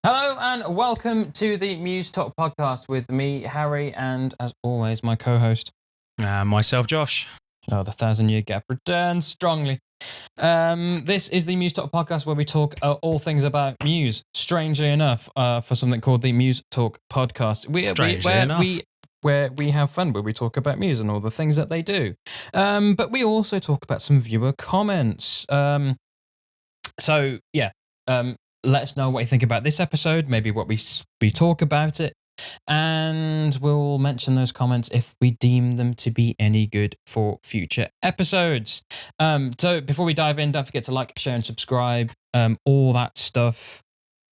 Hello and welcome to the Muse Talk Podcast with me, Harry, and as always, my co-host. Myself, Josh. Oh, the 1,000-year gap returns strongly. This is the Muse Talk Podcast where we talk all things about Muse. Strangely enough, for something called the Muse Talk Podcast, where we have fun, where we talk about Muse and all the things that they do. But we also talk about some viewer comments. Let us know what you think about this episode, maybe what we talk about it, and we'll mention those comments if we deem them to be any good for future episodes. So before we dive in, don't forget to like, share, and subscribe, all that stuff.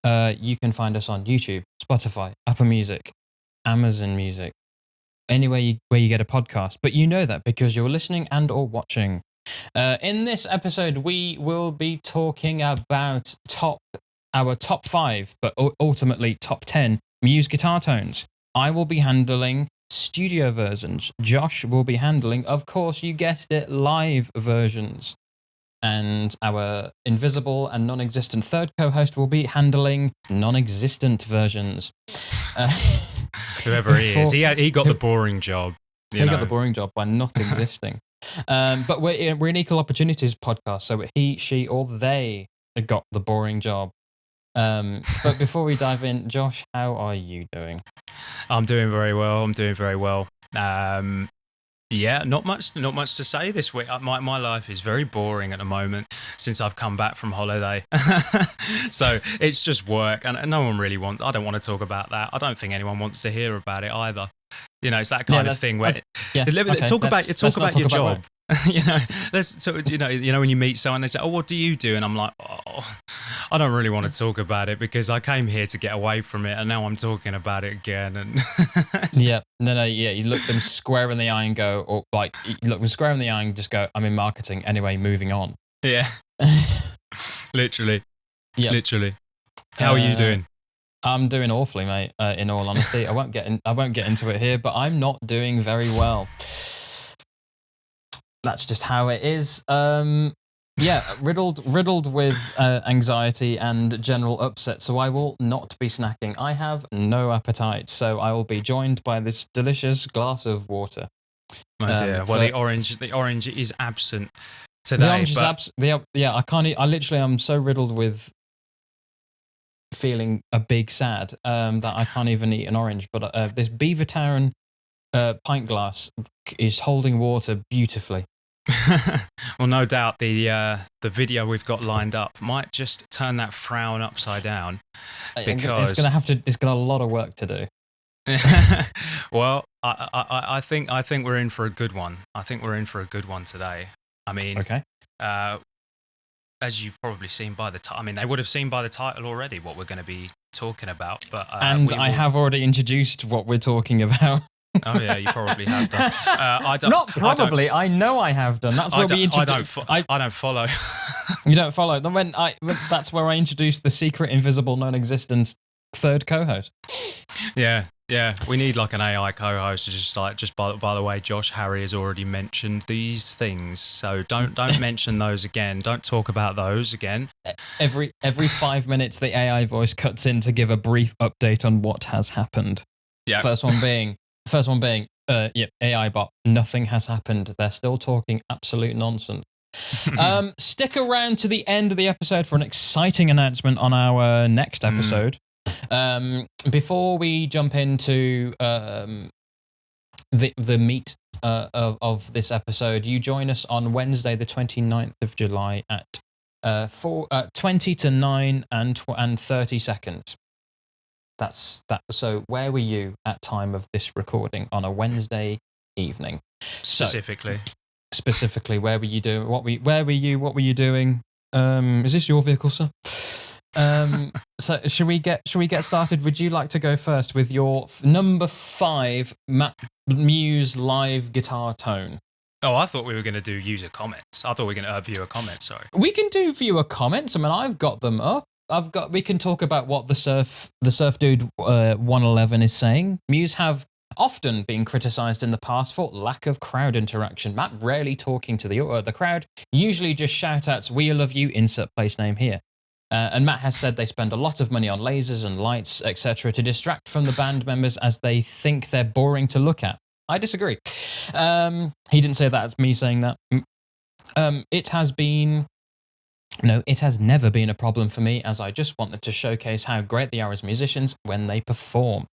You can find us on YouTube, Spotify, Apple Music, Amazon Music, anywhere where you get a podcast. But you know that because you're listening and or watching. In this episode, we will be talking about our top 5, but ultimately top 10 Muse guitar tones. I will be handling studio versions. Josh will be handling, of course, you guessed it, live versions. And our invisible and non-existent third co-host will be handling non-existent versions. Whoever he is, he got the boring job. He got the boring job by not existing. But we're an equal opportunities podcast, so he, she, or they got the boring job. But before we dive in, Josh, how are you doing? I'm doing very well. Not much to say this week. My life is very boring at the moment since I've come back from holiday. So it's just work, and no one really wants. I don't want to talk about that. I don't think anyone wants to hear about it either. You know, it's that kind of thing where talk about your job. When you meet someone, they say, "Oh, what do you do?" And I'm like, "Oh, I don't really want to talk about it because I came here to get away from it, and now I'm talking about it again." And you look them square in the eye and go, or like you look them square in the eye and just go, "I'm in marketing anyway. Moving on." Yeah, literally. How are you doing? I'm doing awfully, mate. In all honesty, I won't get into it here, but I'm not doing very well. That's just how it is. Riddled with anxiety and general upset. So I will not be snacking. I have no appetite, so I will be joined by this delicious glass of water. Oh dear. Well, the orange is absent today. The orange is absent. I can't eat. I literally am so riddled with feeling a big sad that I can't even eat an orange. But this Beavertown pint glass is holding water beautifully. Well, no doubt the video we've got lined up might just turn that frown upside down, because it's got a lot of work to do. Well, I think we're in for a good one. I think we're in for a good one today. I mean, okay. As you've probably seen by the title, they would have seen by the title already what we're going to be talking about. But I have already introduced what we're talking about. Oh yeah, you probably have done. I know I have done. That's where we introduced. I don't follow. You don't follow. Then that's where I introduced the secret, invisible, non-existent third co-host. Yeah. We need like an AI co-host to just by the way, Josh, Harry has already mentioned these things, so don't mention those again. Don't talk about those again. Every 5 minutes, the AI voice cuts in to give a brief update on what has happened. Yeah. First one being, AI bot, nothing has happened. They're still talking absolute nonsense. Stick around to the end of the episode for an exciting announcement on our next episode. Before we jump into the meat of this episode, you join us on Wednesday, the 29th of July at 20 to 9 and 30 seconds. That's that. So where were you at time of this recording on a Wednesday evening? Specifically, where were you doing? Where were you? What were you doing? Is this your vehicle, sir? So should we get started? Would you like to go first with your number 5 Muse live guitar tone? Oh, I thought we were going to do user comments. I thought we were going to viewer comments. Sorry. We can do viewer comments. I've got them up. We can talk about what the surf dude 111 is saying. Muse have often been criticised in the past for lack of crowd interaction. Matt rarely talking to the crowd, usually just shout outs, "We love you," insert place name here. And Matt has said they spend a lot of money on lasers and lights, etc., to distract from the band members as they think they're boring to look at. I disagree. He didn't say that. It's me saying that. It has never been a problem for me, as I just want them to showcase how great they are as musicians when they perform.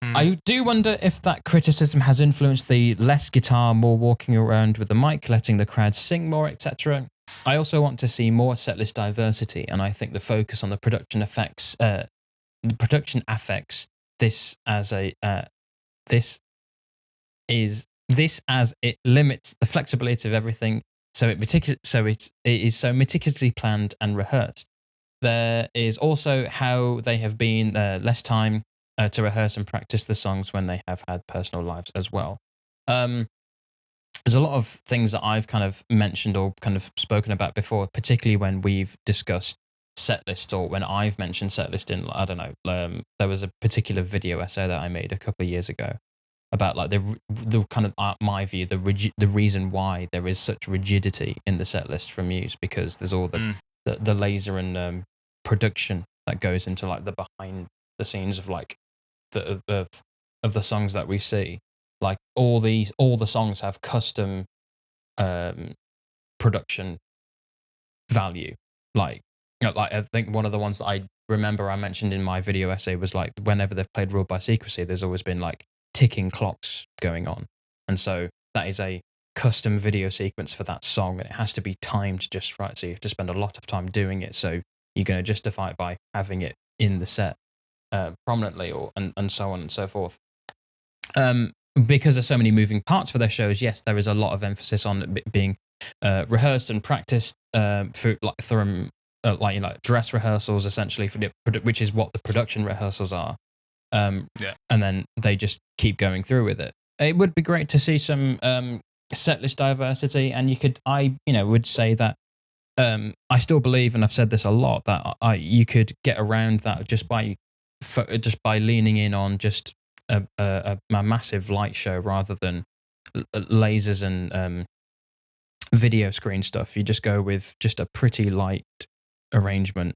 I do wonder if that criticism has influenced the less guitar, more walking around with the mic, letting the crowd sing more, etc. I also want to see more setlist diversity, and I think the focus on the production affects this as it limits the flexibility of everything. So it is so meticulously planned and rehearsed. There is also how they have been less time to rehearse and practice the songs when they have had personal lives as well. There's a lot of things that I've kind of mentioned or kind of spoken about before, particularly when we've discussed setlist or when I've mentioned setlist in, I don't know, there was a particular video essay that I made a couple of years ago about like the kind of my view, the reason why there is such rigidity in the setlist from Muse, because there's all the laser and production that goes into like the behind the scenes of like of the songs that we see. Like all the songs have custom production value. Like I think one of the ones that I remember I mentioned in my video essay was like whenever they've played Ruled by Secrecy, there's always been like ticking clocks going on, and so that is a custom video sequence for that song, and it has to be timed just right. So you have to spend a lot of time doing it. So you're going to justify it by having it in the set prominently, and so on and so forth. Because there's so many moving parts for their shows, yes, there is a lot of emphasis on it being rehearsed and practiced through dress rehearsals, essentially, which is what the production rehearsals are. And then they just keep going through with it. It would be great to see some setlist diversity, and I would say that I still believe, and I've said this a lot, that you could get around that just by leaning in on just a massive light show rather than lasers and video screen stuff. You just go with just a pretty light arrangement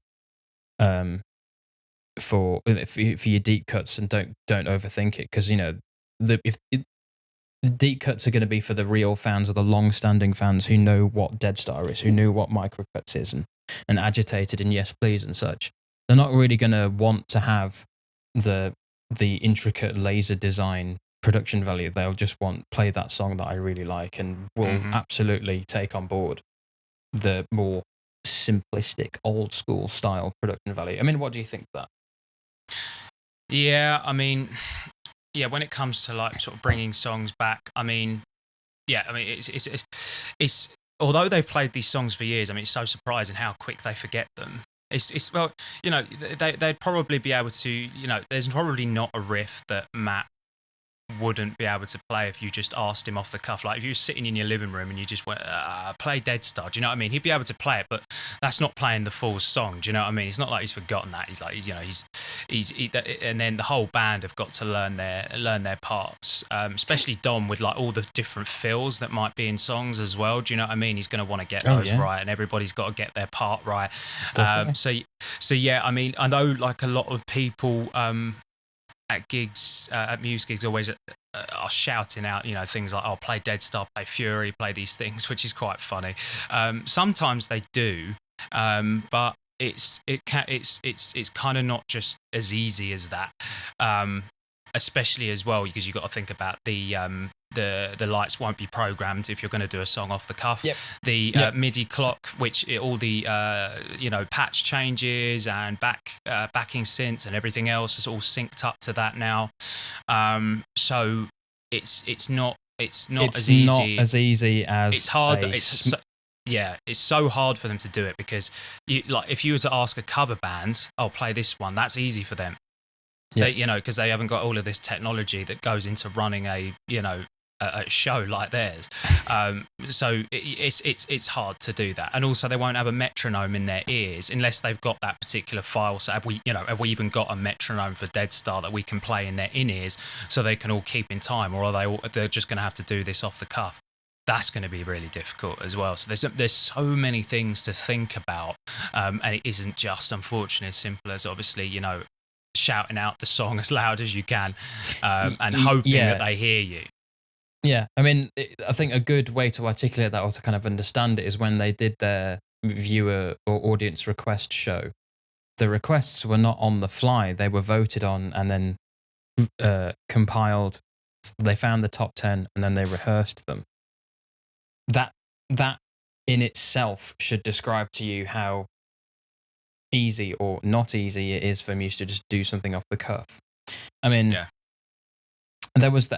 for your deep cuts, and don't overthink it, because the deep cuts are going to be for the real fans or the long-standing fans who know what Dead Star is, who knew what Microcuts is, and Agitated and Yes Please and such. They're not really going to want to have the intricate laser design production value. They'll just play that song that I really like, and will absolutely take on board the more simplistic, old school style production value. I mean, what do you think of that? Yeah, I mean, when it comes to like sort of bringing songs back, I mean, it's although they've played these songs for years, I mean, it's so surprising how quick they forget them. It's well, they'd probably be able to, there's probably not a riff that Matt wouldn't be able to play if you just asked him off the cuff. Like if you were sitting in your living room and you just went, play Dead Star, do you know what I mean? He'd be able to play it, but that's not playing the full song, do you know what I mean? It's not like he's forgotten that. He's like, and then the whole band have got to learn their parts, especially Dom, with like all the different fills that might be in songs as well, do you know what I mean? He's going to want to get those right, and everybody's got to get their part right. So yeah, I mean, I know like a lot of people at gigs, at Muse gigs, always are shouting out, things like, "Oh, play Dead Star, play Fury, play these things," which is quite funny. Sometimes they do, but it's kind of not just as easy as that. Especially as well, because you've got to think about the lights won't be programmed if you're going to do a song off the cuff. Yep. The MIDI clock, which all the patch changes and backing synths and everything else is all synced up to that now. So it's not as easy as it's hard. It's so hard for them to do it, because if you were to ask a cover band, "Oh, play this one," that's easy for them. Yeah. Because they haven't got all of this technology that goes into running a show like theirs. So it's hard to do that. And also they won't have a metronome in their ears unless they've got that particular file. So have we even got a metronome for Dead Star that we can play in their in-ears so they can all keep in time, or they're just going to have to do this off the cuff? that's going to be really difficult as well. So there's so many things to think about, and it isn't just, unfortunately, as simple as obviously, you know, shouting out the song as loud as you can, and hoping that they hear you. Yeah, I mean, I think a good way to articulate that or to kind of understand it is when they did their viewer or audience request show. The requests were not on the fly; they were voted on and then compiled. They found the top 10 and then they rehearsed them. That in itself should describe to you how easy or not easy it is for Muse to just do something off the cuff. I mean, there was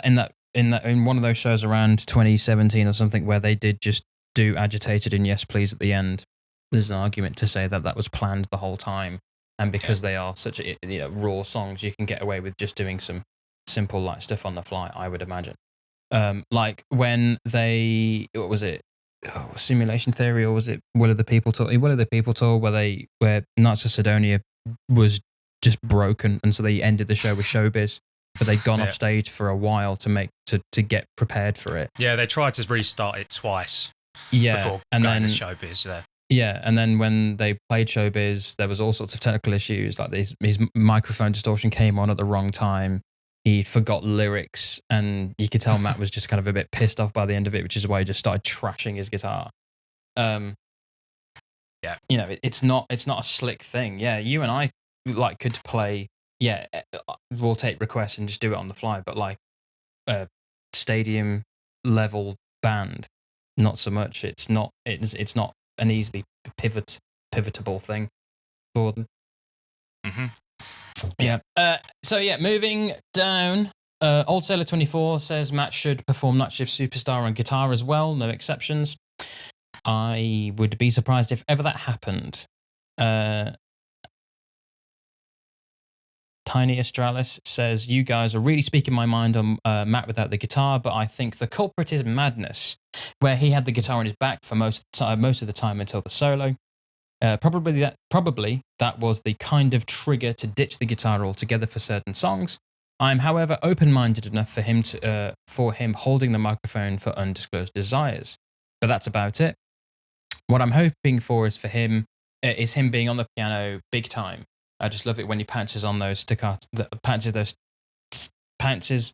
in one of those shows around 2017 or something where they did just do Agitated and Yes Please at the end. There's an argument to say that was planned the whole time, and because they are such raw songs, you can get away with just doing some simple like stuff on the fly, I would imagine. Like when they, what was it? Simulation Theory, or was it Will of the People Tour? Will of the People Tour, where Knights of Sidonia was just broken, and so they ended the show with Showbiz, but they'd gone off stage for a while to get prepared for it. Yeah, they tried to restart it twice. Yeah, before and going then to Showbiz there. Yeah, and then when they played Showbiz, there was all sorts of technical issues, like his microphone distortion came on at the wrong time. He forgot lyrics, and you could tell Matt was just kind of a bit pissed off by the end of it, which is why he just started trashing his guitar. Yeah, you know, it's not a slick thing. Yeah, you and I like could play. Yeah, we'll take requests and just do it on the fly, but like a stadium level band, not so much. It's not an easily pivotable thing for them. Mm-hmm. Yeah. So yeah, moving down. Old Sailor 24 says Matt should perform Night Shift Superstar on guitar as well, no exceptions. I would be surprised if ever that happened. Tiny Astralis says, you guys are really speaking my mind on Matt without the guitar, but I think the culprit is Madness, where he had the guitar on his back for most of the time until the solo. Probably that was the kind of trigger to ditch the guitar altogether for certain songs. I'm, however, open-minded enough for him holding the microphone for Undisclosed Desires, but that's about it. What I'm hoping for is him being on the piano big time. I just love it when he pounces on those pounces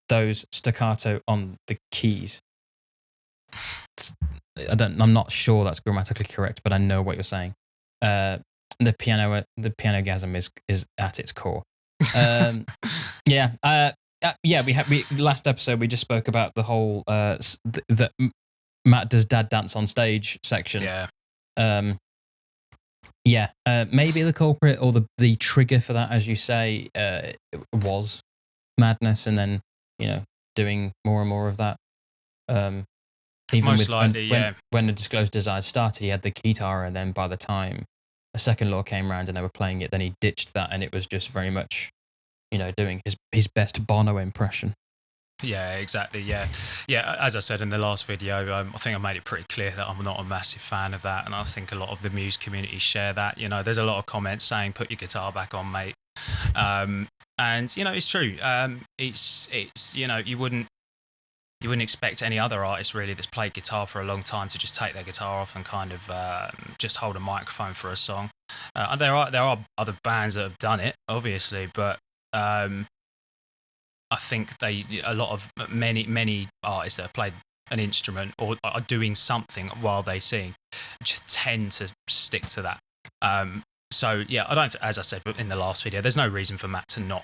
those staccato on the keys. I'm not sure that's grammatically correct, but I know what you're saying. The pianogasm is at its core. Yeah. Last episode we just spoke about the whole that Matt does dad dance on stage section. Yeah. Maybe the culprit or the trigger for that, as you say, was Madness, and then doing more and more of that. Even most with likely, when the Disclosed Desires started, he had the guitar, and then by the time a second law came around and they were playing it, then he ditched that, and it was just very much, doing his best Bono impression. Yeah, exactly. Yeah. As I said in the last video, I think I made it pretty clear that I'm not a massive fan of that, and I think a lot of the Muse community share that. There's a lot of comments saying, "Put your guitar back on, mate," and it's true. It's you wouldn't expect any other artist really that's played guitar for a long time to just take their guitar off and kind of just hold a microphone for a song. There are other bands that have done it, obviously, but I think many artists that have played an instrument or are doing something while they sing just tend to stick to that. So yeah, I don't. As I said in the last video, there's no reason for Matt to not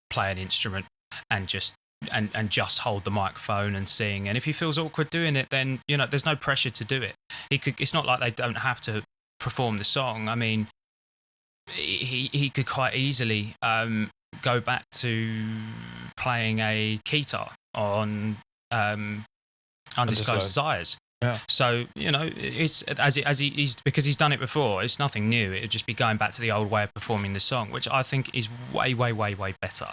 play an instrument and just hold the microphone and sing. And if he feels awkward doing it, then there's no pressure to do it. It's not like they don't have to perform the song. I mean, he could quite easily go back to playing a guitar on Undisclosed Desires. Yeah. So it's he's because he's done it before. It's nothing new. It would just be going back to the old way of performing the song, which I think is way better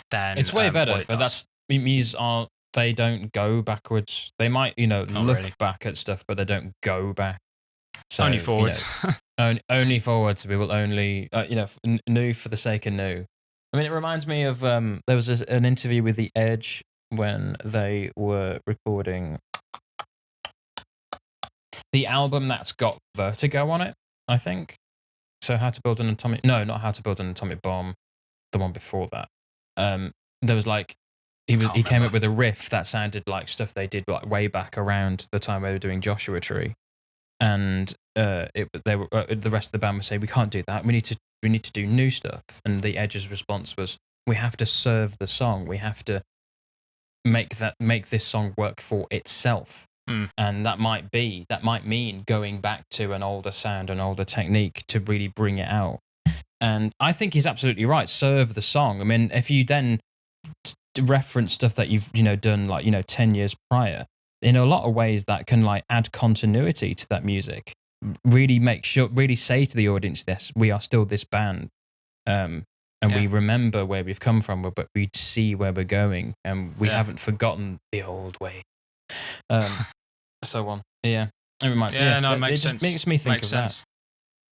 than. It's way better, but that's Muse are. They don't go backwards. They might look really back at stuff, but they don't go back. So, only forwards. Only forwards. We will only new for the sake of new. I mean, it reminds me of there was an interview with The Edge when they were recording the album that's got Vertigo on it, I think. So How to Build an Atomic... No, not How to Build an Atomic Bomb. The one before that. There was like... He came up with a riff that sounded like stuff they did like way back around the time they were doing Joshua Tree. And the rest of the band would say, we can't do that. We need to do new stuff. And the Edge's response was, we have to serve the song. We have to make this song work for itself. And that might mean going back to an older sound, an older technique to really bring it out. And I think he's absolutely right. Serve the song. I mean, if you then reference stuff that you've done like 10 years prior, in a lot of ways that can like add continuity to that music. Really say to the audience, this, we are still this band. We remember where we've come from, but we see where we're going, and we haven't forgotten the old way. So on. Yeah. It makes sense. Makes me think of that.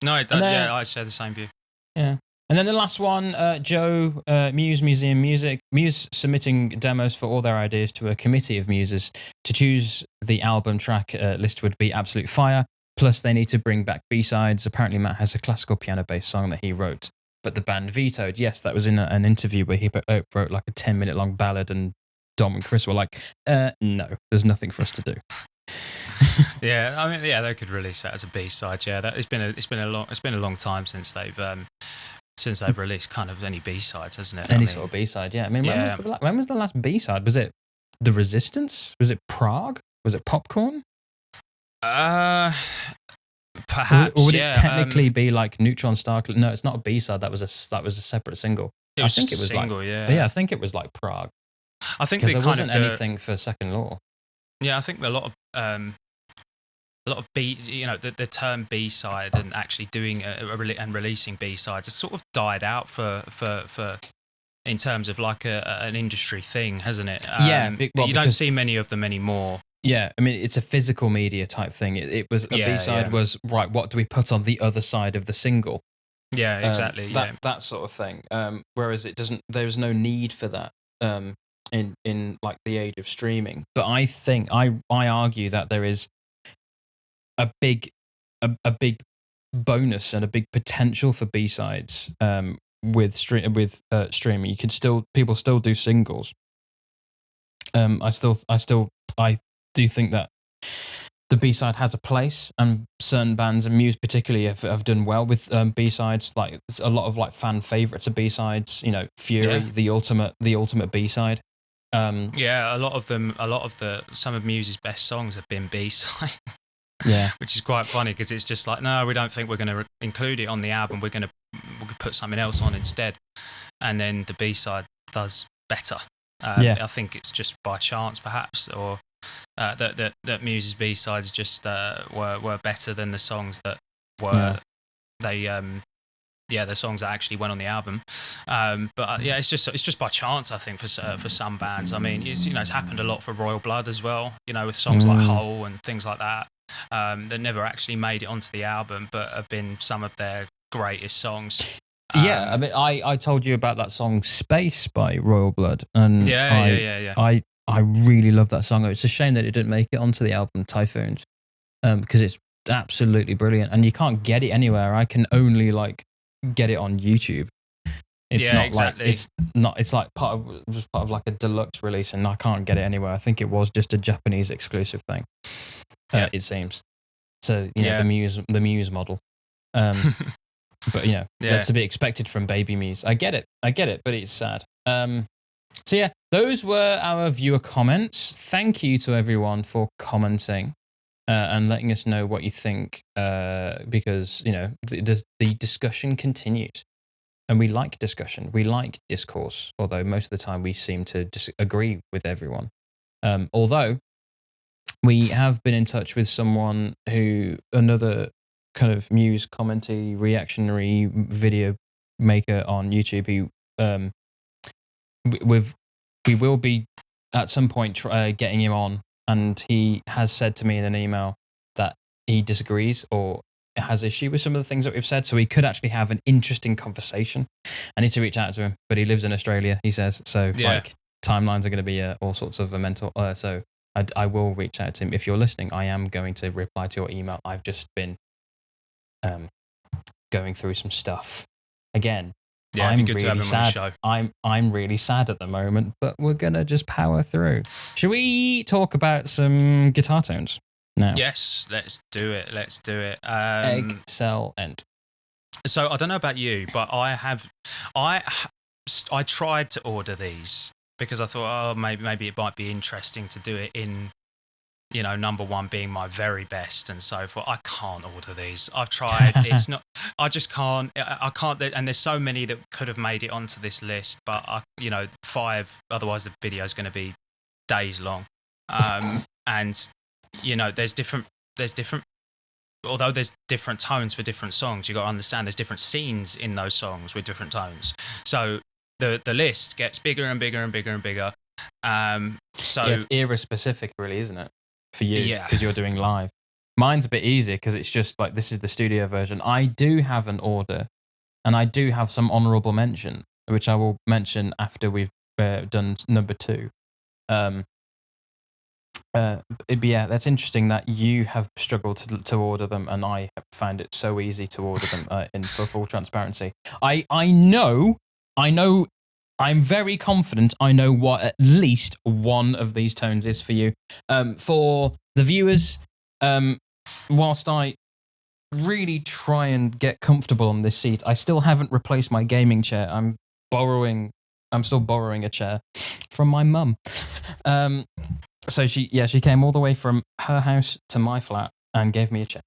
No, I share the same view. Yeah. And then the last one, Joe, Muse Museum Music. Muse submitting demos for all their ideas to a committee of muses. To choose the album track list would be absolute fire. Plus, they need to bring back B-sides. Apparently, Matt has a classical piano-based song that he wrote, but the band vetoed. Yes, that was in an interview where he wrote like a 10-minute long ballad, and Dom and Chris were like, no, there's nothing for us to do. They could release that as a B-side. Yeah, it's been a long time since they've released kind of any B-sides, hasn't it? Any sort of B-side, yeah. I mean, when was the last B-side? Was it The Resistance? Was it Prague? Was it Popcorn? Perhaps. Or would it technically be like Neutron Star? No, it's not a B-side. That was a separate single. It was just a single, yeah, I think it was like Prague. I think there wasn't anything for Second Law. Yeah, I think a lot of B, the term B-side and actually doing and releasing B-sides has sort of died out for in terms of like an industry thing, hasn't it? You don't see many of them anymore. Yeah, I mean, it's a physical media type thing. It was a B-side was, right, what do we put on the other side of the single? Yeah, exactly. That sort of thing. Whereas there's no need for that in like the age of streaming. But I think I argue that there is a big bonus and a big potential for B-sides with streaming. People still do singles. I do think that the B-side has a place, and certain bands, and Muse particularly, have done well with B-sides. Like a lot of like fan favorites of B-sides. Fury, the ultimate B-side. A lot of some of Muse's best songs have been B-side. Yeah, which is quite funny because it's just like, no, we don't think we're going to include it on the album. We'll put something else on instead, and then the B-side does better. I think it's just by chance, perhaps, or that Muse's B-sides just were better than the songs that were the songs that actually went on the album. It's just by chance, I think, for some bands. I mean, it's happened a lot for Royal Blood as well. With songs like Hole and things like that. That never actually made it onto the album, but have been some of their greatest songs. I mean, I told you about that song "Space" by Royal Blood, and I really love that song. It's a shame that it didn't make it onto the album Typhoons, because it's absolutely brilliant, and you can't get it anywhere. I can only like get it on YouTube. It's not exactly. It's like part of like a deluxe release, and I can't get it anywhere. I think it was just a Japanese exclusive thing. It seems. So the Muse model. But that's to be expected from Baby Muse. I get it, but it's sad. So yeah, those were our viewer comments. Thank you to everyone for commenting and letting us know what you think, because the discussion continues. And we like discussion. We like discourse, although most of the time we seem to disagree with everyone. Although we have been in touch with someone another kind of Muse commentary, reactionary video maker on YouTube who we will be at some point getting him on, and he has said to me in an email that he disagrees or has issue with some of the things that we've said, so we could actually have an interesting conversation. I need to reach out to him, but he lives in Australia, he says, so like timelines are going to be all sorts of mental, so I will reach out to him. If you're listening, I am going to reply to your email. I've just been going through some stuff again. Yeah, it'd be good to have him on the show. I'm really sad at the moment, but we're gonna just power through. Should we talk about some guitar tones now? Yes, let's do it. Excellent. So I don't know about you, but I tried to order these because I thought, maybe it might be interesting to do it in, number one being my very best and so forth. I can't order these. I've tried. It's not. I just can't. I can't. And there's so many that could have made it onto this list, but 5. Otherwise, the video is going to be days long. And there's different. Although there's different tones for different songs, you got to understand there's different scenes in those songs with different tones. So the list gets bigger and bigger and bigger and bigger. So it's era specific, really, isn't it? For you, yeah, because you're doing live. Mine's a bit easier because it's just like this is the studio version. I do have an order, and I do have some honourable mention, which I will mention after we've done number 2. That's interesting that you have struggled to order them, and I have found it so easy to order them. For full transparency, I know. I'm very confident I know what at least one of these tones is for you. For the viewers, whilst I really try and get comfortable on this seat, I still haven't replaced my gaming chair. I'm still borrowing a chair from my mum. So she came all the way from her house to my flat and gave me a chair.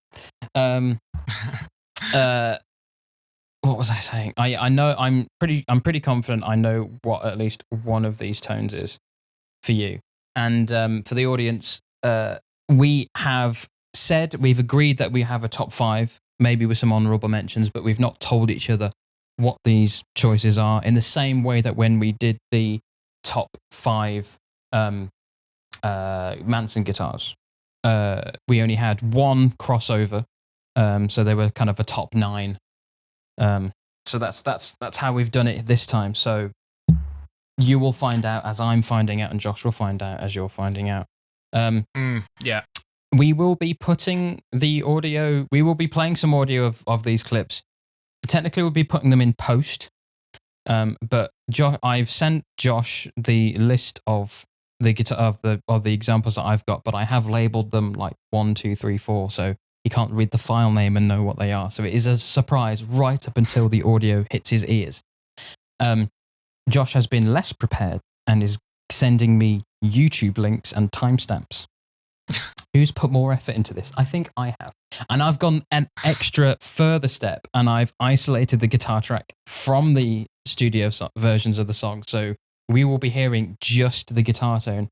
What was I saying? I know I'm pretty confident I know what at least one of these tones is for you. And for the audience, we've agreed that we have a top 5, maybe with some honourable mentions, but we've not told each other what these choices are, in the same way that when we did the top 5 Manson guitars, we only had one crossover, so they were kind of a top 9. So that's how we've done it this time. So you will find out as I'm finding out, and Josh will find out as you're finding out. Yeah. We will be putting the audio. We will be playing some audio of these clips. Technically, we'll be putting them in post. But I've sent Josh the list of the guitar of the examples that I've got, but I have labeled them like 1, 2, 3, 4. So he can't read the file name and know what they are. So it is a surprise right up until the audio hits his ears. Josh has been less prepared and is sending me YouTube links and timestamps. Who's put more effort into this? I think I have. And I've gone an extra further step, and I've isolated the guitar track from the studio versions of the song. So we will be hearing just the guitar tone.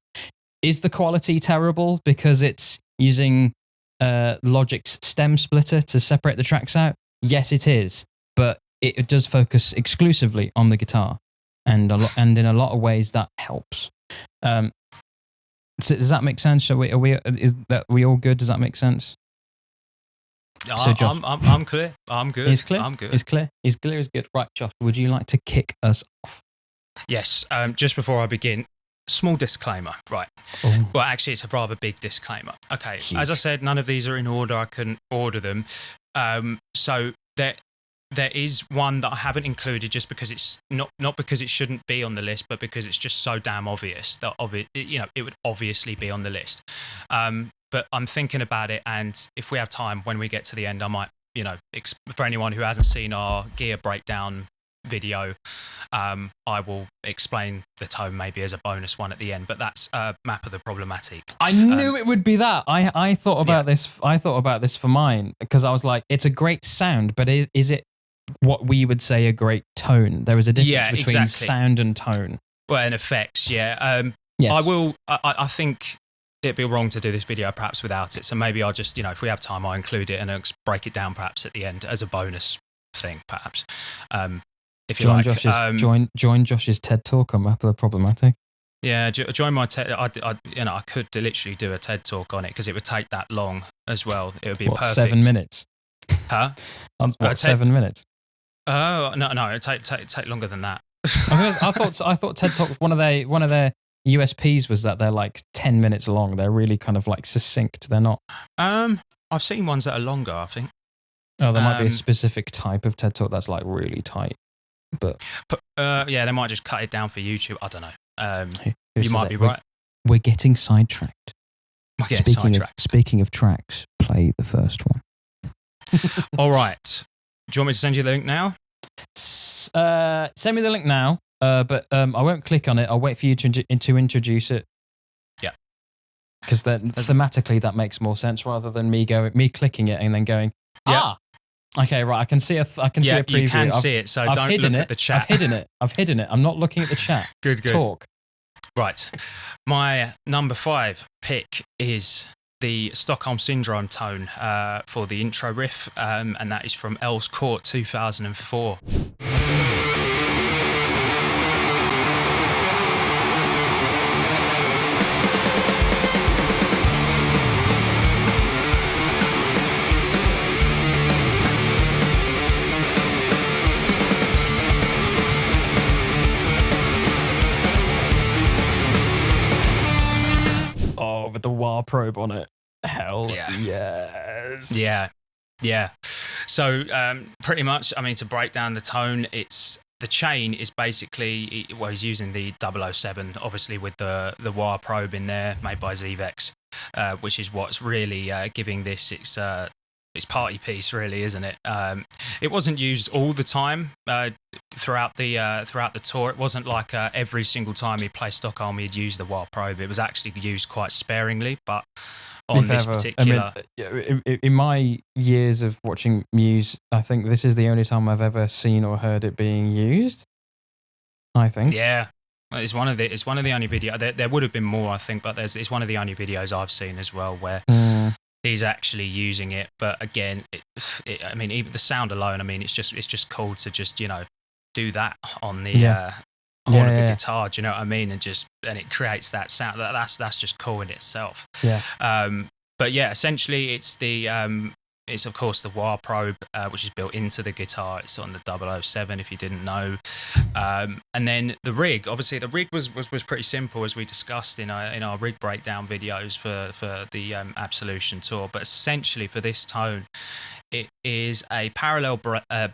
Is the quality terrible because it's using Logic's stem splitter to separate the tracks out? Yes, it is, but it does focus exclusively on the guitar, and in a lot of ways that helps. So does that make sense? Is that we all good? Does that make sense? So Josh, I'm clear. I'm good. He's clear. I'm good. He's clear. He's clear as good. Right, Josh, would you like to kick us off? Yes. Just before I begin, small disclaimer. Right. Oh. Well, actually, it's a rather big disclaimer. Okay. Huge. As I said, none of these are in order. I couldn't order them. So there is one that I haven't included just because it's not because it shouldn't be on the list, but because it's just so damn obvious that it would obviously be on the list. But I'm thinking about it, and if we have time when we get to the end, I might, for anyone who hasn't seen our gear breakdown video, I will explain the tone maybe as a bonus one at the end. But that's Map of the Problematic. I knew it would be that. I thought about this. I thought about this for mine because I was like, it's a great sound, but is it what we would say a great tone? There is a difference between sound and tone. Well, and effects, yeah. Yes. I think it'd be wrong to do this video perhaps without it. So maybe I'll just, if we have time, I'll include it and I'll break it down perhaps at the end as a bonus thing, perhaps. If you join like. Join Josh's TED Talk on Map of the Problematic. Yeah, join my TED. I could literally do a TED Talk on it because it would take that long as well. It would be perfect. 7 minutes? Huh? 7 minutes? Oh no, it'd take longer than that. I thought TED Talk was one of their USPs was that they're like 10 minutes long. They're really kind of like succinct. They're not. I've seen ones that are longer, I think. Oh, there might be a specific type of TED Talk that's like really tight. But yeah, they might just cut it down for YouTube. I don't know. Who You says might it? be right. We're getting sidetracked. We're getting sidetracked. Speaking of tracks, play the first one. All right. Do you want me to send you the link now? Send me the link now, but I won't click on it. I'll wait for you to introduce it. Yeah. Because thematically that makes more sense rather than me clicking it and then going, okay, right. I can see a preview. You can see it, so don't look at the chat. I've hidden it. I'm not looking at the chat. Good. Talk. Right. My number 5 pick is the Stockholm Syndrome tone for the intro riff, and that is from Elves Court 2004. Oh, with the wah probe on it. Hell yes. Yeah. So pretty much, I mean, to break down the tone, the chain is basically, he's using the 007, obviously with the wah probe in there, made by Zvex, which is what's really giving this its party piece, really, isn't it? It wasn't used all the time throughout the tour. It wasn't like every single time he played Stockholm he'd use the wah probe. It was actually used quite sparingly, but on this particular... in my years of watching Muse, I think this is the only time I've ever seen or heard it being used. I think. Yeah. It's one of the only videos. There would have been more, I think, but it's one of the only videos I've seen as well where he's actually using it. But again, I mean, even the sound alone, I mean, it's just cool to just do that on the horn of the guitar. Do you know what I mean? And it creates that sound. That's just cool in itself. Yeah. But yeah, essentially, it's of course the wah probe, which is built into the guitar. It's on the 007, if you didn't know. And then the rig, obviously the rig was pretty simple, as we discussed in our rig breakdown videos for the Absolution tour. But essentially for this tone, it is a parallel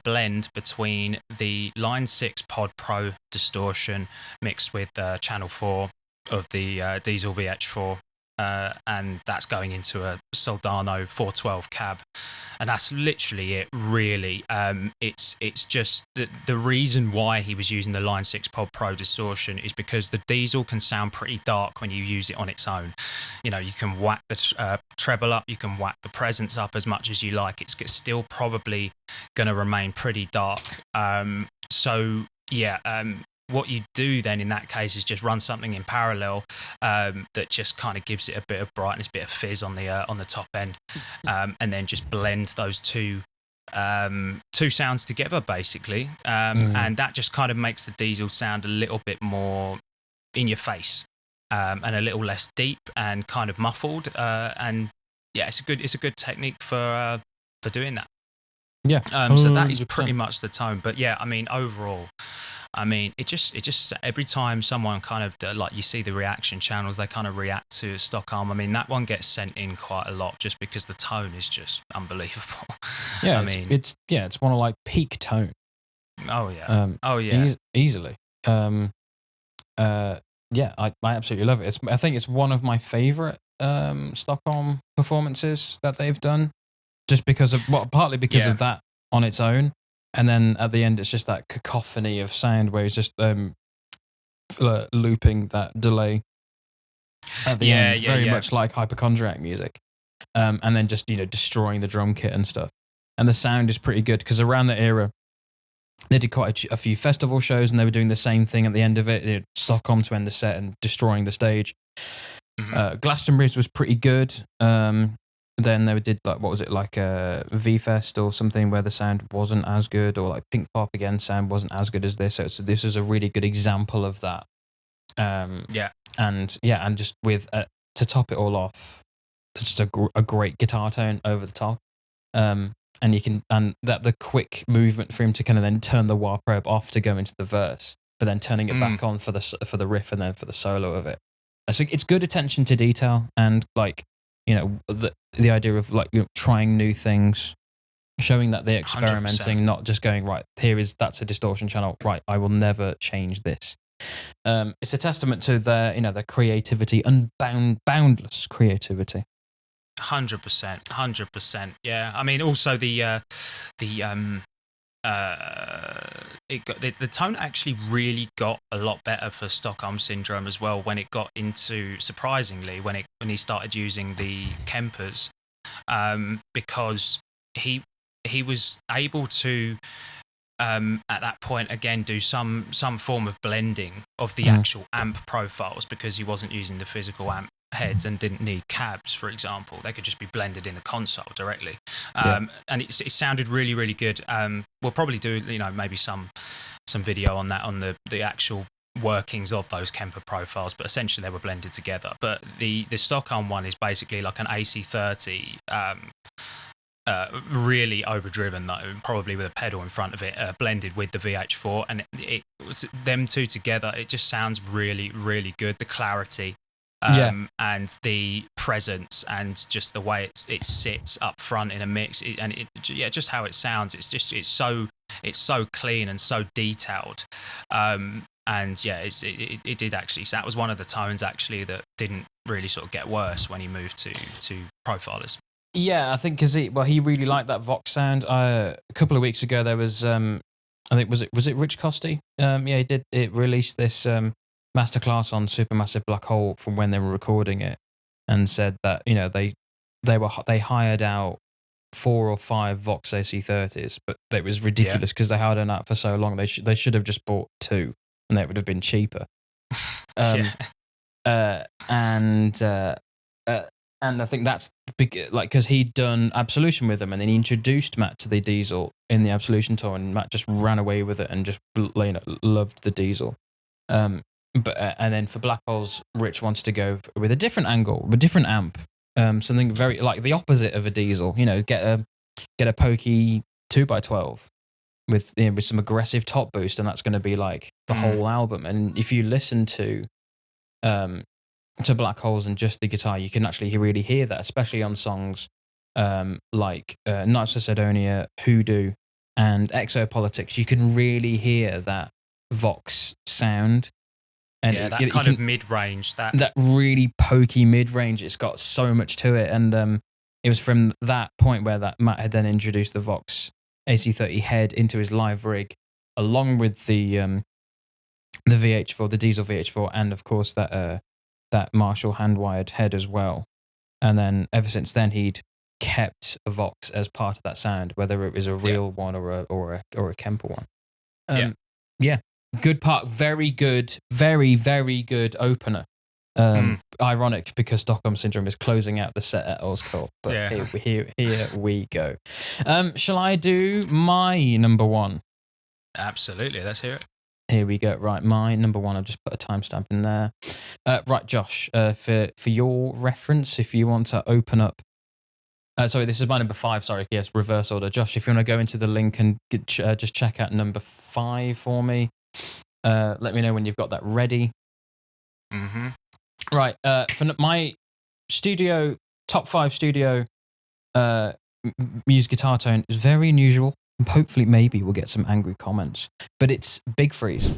blend between the Line 6 Pod Pro distortion mixed with Channel 4 of the Diesel VH4. And that's going into a Soldano 412 cab, and that's literally it, really. It's just the reason why he was using the Line 6 Pod Pro distortion is because the Diesel can sound pretty dark when you use it on its own. You can whack the treble up, you can whack the presence up as much as you like. It's still probably going to remain pretty dark. What you do then in that case is just run something in parallel that just kind of gives it a bit of brightness, bit of fizz on the top end, and then just blend those two sounds together, basically, and that just kind of makes the Diesel sound a little bit more in your face, and a little less deep and kind of muffled, and yeah, it's a good technique for doing that. Yeah. So that is pretty much the tone. But yeah, I mean, overall, I mean, it just every time someone kind of like you see the reaction channels, they kind of react to Stockholm. I mean, that one gets sent in quite a lot just because the tone is just unbelievable. Yeah, it's one of like peak tone. Oh yeah. Easily. Yeah, I absolutely love it. I think it's one of my favorite Stockholm performances that they've done, just because of partly because of that on its own. And then at the end, it's just that cacophony of sound where he's just looping that delay at the end, very much like hypochondriac music. And then just, destroying the drum kit and stuff. And the sound is pretty good because around that era, they did quite a few festival shows and they were doing the same thing at the end of it. They had Stockholm to end the set and destroying the stage. Mm-hmm. Glastonbury's was pretty good. Then they did like a V-Fest or something where the sound wasn't as good, or like Pink Pop again, sound wasn't as good as this. So this is a really good example of that. And just with to top it all off, just a great guitar tone over the top. And the quick movement for him to kind of then turn the wah probe off to go into the verse. but then turning it back on for the riff and then for the solo of it. So it's good attention to detail, and like, you know, the idea of like, you know, trying new things, showing that they're experimenting, 100%. not just going, right, that's a distortion channel, right, I will never change this. It's a testament to their, you know, their creativity, boundless creativity. 100%. Yeah, I mean, also the tone actually really got a lot better for Stockholm Syndrome as well when it got into, surprisingly, when he started using the Kempers, because he was able to at that point again do some form of blending of the actual amp profiles, because he wasn't using the physical amp heads and didn't need cabs, for example. They could just be blended in the console directly, and it sounded really, really good. We'll probably do, you know, maybe some video on that, on the actual workings of those Kemper profiles, but essentially they were blended together. But the Stockholm one is basically like an AC30, really overdriven though, probably with a pedal in front of it, blended with the VH4, and it was them two together. It just sounds really, really good. The clarity, and the presence, and just the way it sits up front in a mix, just how it sounds. It's so clean and so detailed. And yeah, it did actually. So that was one of the tones actually that didn't really sort of get worse when he moved to profilers. Yeah, I think because he really liked that Vox sound. A couple of weeks ago, there was I think was it Rich Costy? He did. It released this masterclass on Supermassive Black Hole from when they were recording it, and said that, you know, they hired out 4 or 5 Vox AC30s, but it was ridiculous because they hired them out for so long. They should have just bought 2, and that would have been cheaper. And I think that's big, like, because he'd done Absolution with them, and then he introduced Matt to the Diesel in the Absolution tour, and Matt just ran away with it and just, you know, loved the Diesel. And then for Black Holes, Rich wants to go with a different angle, with a different amp, something very like the opposite of a Diesel. You know, get a pokey 2x12 with, you know, with some aggressive top boost, and that's going to be like the whole album. And if you listen to Black Holes and just the guitar, you can actually really hear that, especially on songs like Knights of Sidonia, Hoodoo, and Exopolitics. You can really hear that Vox sound. And that kind of mid-range. That really pokey mid-range. It's got so much to it. And it was from that point where that Matt had then introduced the Vox AC30 head into his live rig, along with the VH4, the Diesel VH4, and of course that Marshall hand-wired head as well. And then ever since then, he'd kept a Vox as part of that sound, whether it was a real one or a Kemper one. Good part, very good, very, very good opener. Ironic because Stockholm Syndrome is closing out the set at Ozcore, but here we go. Shall I do my number 1? Absolutely, let's hear it. Here we go. Right, my number 1. I've just put a timestamp in there. Right, Josh, for your reference, if you want to open up. Sorry, this is my number 5. Sorry, yes, reverse order. Josh, if you want to go into the link and just check out number 5 for me. Let me know when you've got that ready. Mm-hmm. Right, for my studio top 5 studio Muse guitar tone is very unusual. Hopefully, maybe we'll get some angry comments, but it's Big Freeze.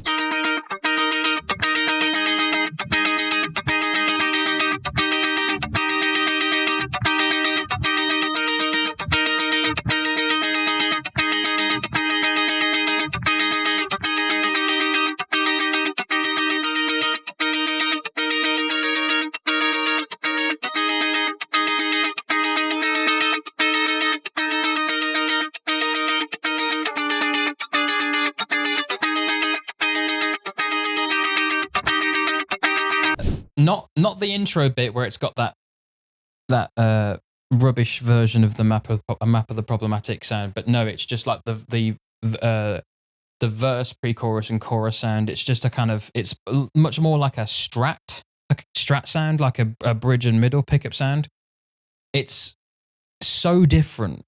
Not the intro bit where it's got that rubbish version of the map of the Problematic sound, but no, it's just like the verse, pre-chorus, and chorus sound. It's just a kind of, it's much more like a strat sound, like a bridge and middle pickup sound. It's so different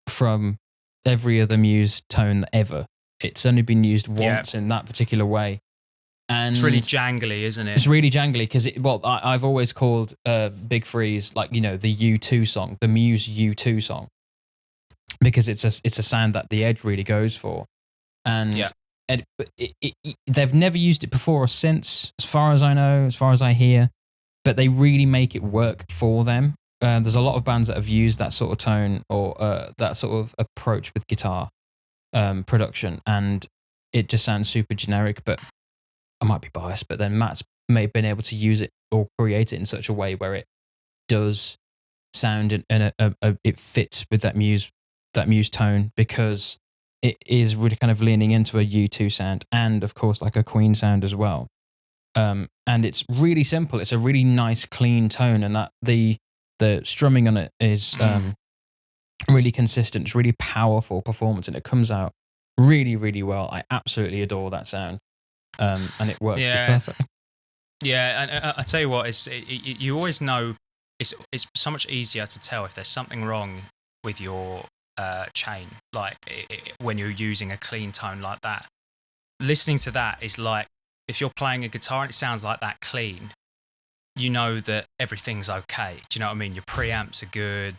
from every other Muse tone ever. It's only been used once in that particular way. And it's really jangly, isn't it? It's really jangly because I've always called Big Freeze like, you know, the U2 song, the Muse U2 song, because it's a sound that the Edge really goes for, and they've never used it before or since, as far as I know, as far as I hear, but they really make it work for them. There's a lot of bands that have used that sort of tone or that sort of approach with guitar production, and it just sounds super generic. But I might be biased, but then Matt's may have been able to use it or create it in such a way where it does sound and it fits with that Muse tone, because it is really kind of leaning into a U2 sound and of course like a Queen sound as well. And it's really simple. It's a really nice, clean tone, and that the strumming on it is really consistent. It's really powerful performance, and it comes out really, really well. I absolutely adore that sound, and it works just perfect. Yeah, and I tell you what, you always know it's so much easier to tell if there's something wrong with your chain, like when you're using a clean tone like that. Listening to that is like, if you're playing a guitar and it sounds like that clean, you know that everything's okay. Do you know what I mean? Your preamps are good.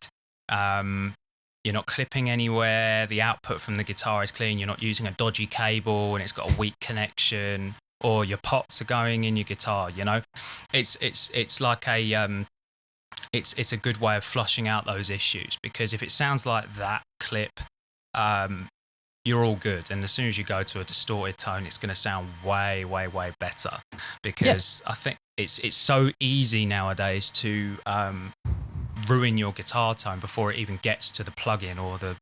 You're not clipping anywhere. The output from the guitar is clean. You're not using a dodgy cable and it's got a weak connection, or your pots are going in your guitar. You know, it's like it's a good way of flushing out those issues, because if it sounds like that clip, you're all good. And as soon as you go to a distorted tone, it's going to sound way, way, way better, because I think it's so easy nowadays to ruin your guitar tone before it even gets to the plugin or the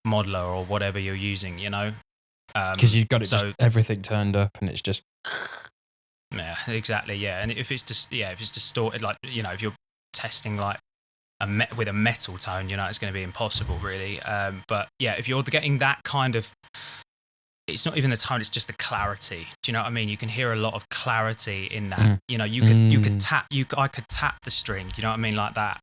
modeler or whatever you're using, you know? Because you've got it just everything turned up and it's just... Yeah, exactly, yeah. And if it's just, if it's distorted, like, you know, if you're testing like with a metal tone, you know, it's going to be impossible, really. But yeah, if you're getting that kind of, it's not even the tone, it's just the clarity. Do you know what I mean? You can hear a lot of clarity in that. You know, you could tap, I could tap the string. Do you know what I mean, like that,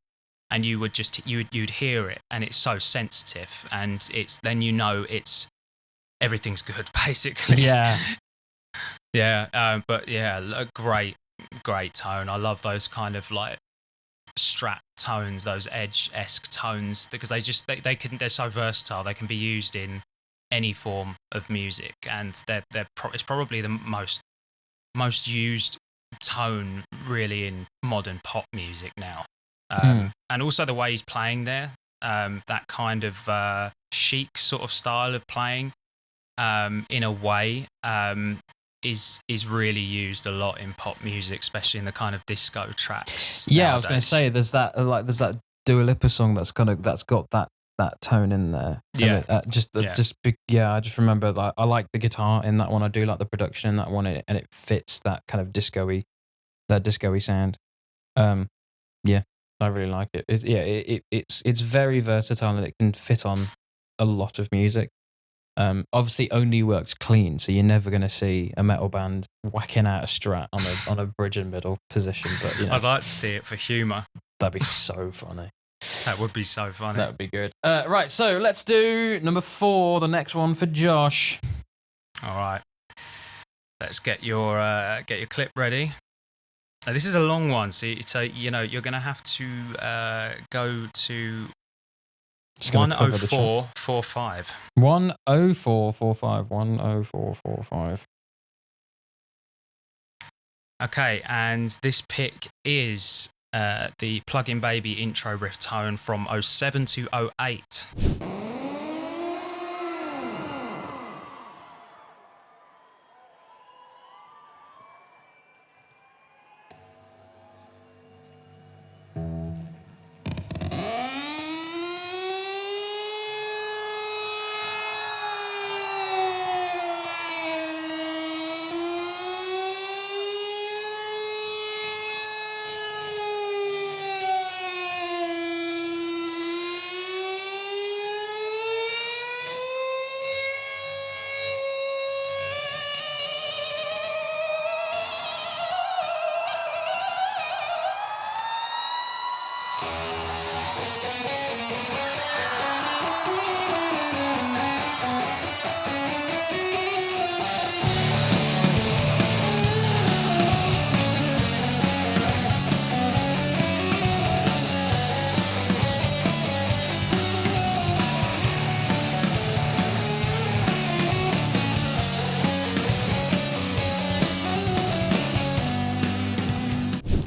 and you would just you'd hear it, and it's so sensitive, and it's then you know it's everything's good, basically. Yeah, yeah. But yeah, a great tone. I love those kind of like Strat tones, those Edge-esque tones, because they're so versatile. They can be used in any form of music, and it's probably the most used tone really in modern pop music now. And also the way he's playing there, that kind of chic sort of style of playing, in a way, is really used a lot in pop music, especially in the kind of disco tracks. Yeah, nowadays. I was going to say there's that Dua Lipa song that's got that tone in there. Yeah, I just remember that I like the guitar in that one. I do like the production in that one, and it fits that kind of disco-y sound. Yeah, I really like it. It's very versatile, and it can fit on a lot of music. Obviously only works clean, so you're never going to see a metal band whacking out a Strat on a bridge and middle position. But you know, I'd like to see it for humour. That'd be so funny. That would be so funny. That would be good. Right, so let's do number 4, the next one for Josh. All right, let's get your clip ready. Now, this is a long one, so you know you're going to have to go to 104.45. 104.45. 104.45. Okay, and this pick is the Plug-in Baby intro riff tone from 07 to 08.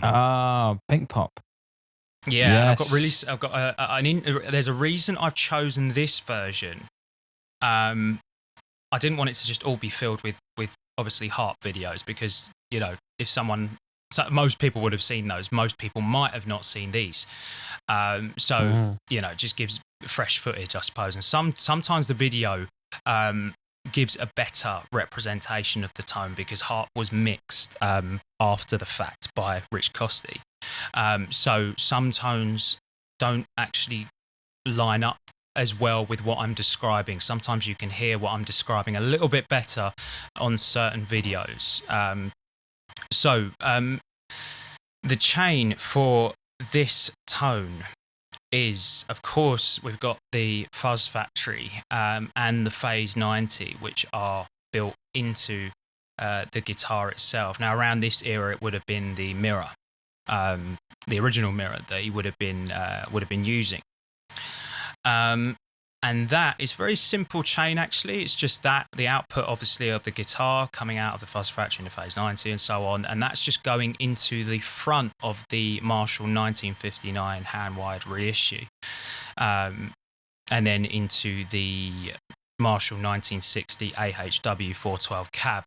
Pink Pop. Yeah, Yes. I've got there's a reason I've chosen this version. I didn't want it to just all be filled with obviously harp videos, because if most people would have seen those. Most people might have not seen these. It just gives fresh footage, I suppose. And sometimes the video gives a better representation of the tone, because harp was mixed after the fact by Rich Costey. So some tones don't actually line up as well with what I'm describing. Sometimes you can hear what I'm describing a little bit better on certain videos. The chain for this tone is, of course, we've got the Fuzz Factory and the Phase 90, which are built into the guitar itself. Now, around this era, it would have been the mirror, the original mirror that he would have been using. And that is very simple chain, actually. It's just that the output, obviously, of the guitar coming out of the Fuzz Factory in the Phase 90 and so on, and that's just going into the front of the Marshall 1959 hand-wired reissue, and then into the Marshall 1960 AHW 412 cab.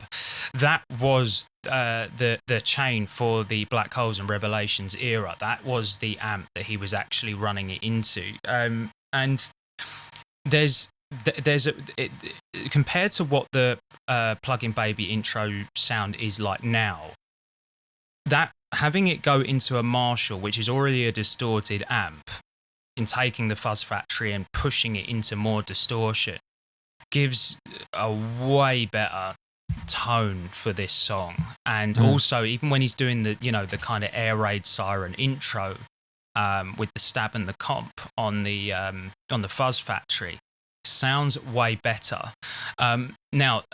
That was the chain for the Black Holes and Revelations era. That was the amp that he was actually running it into. And there's compared to what the Plug-in Baby intro sound is like now, that having it go into a Marshall, which is already a distorted amp, in taking the Fuzz Factory and pushing it into more distortion, gives a way better tone for this song. And also, even when he's doing the kind of air raid siren intro, with the stab and the comp on the Fuzz Factory, sounds way better. Now,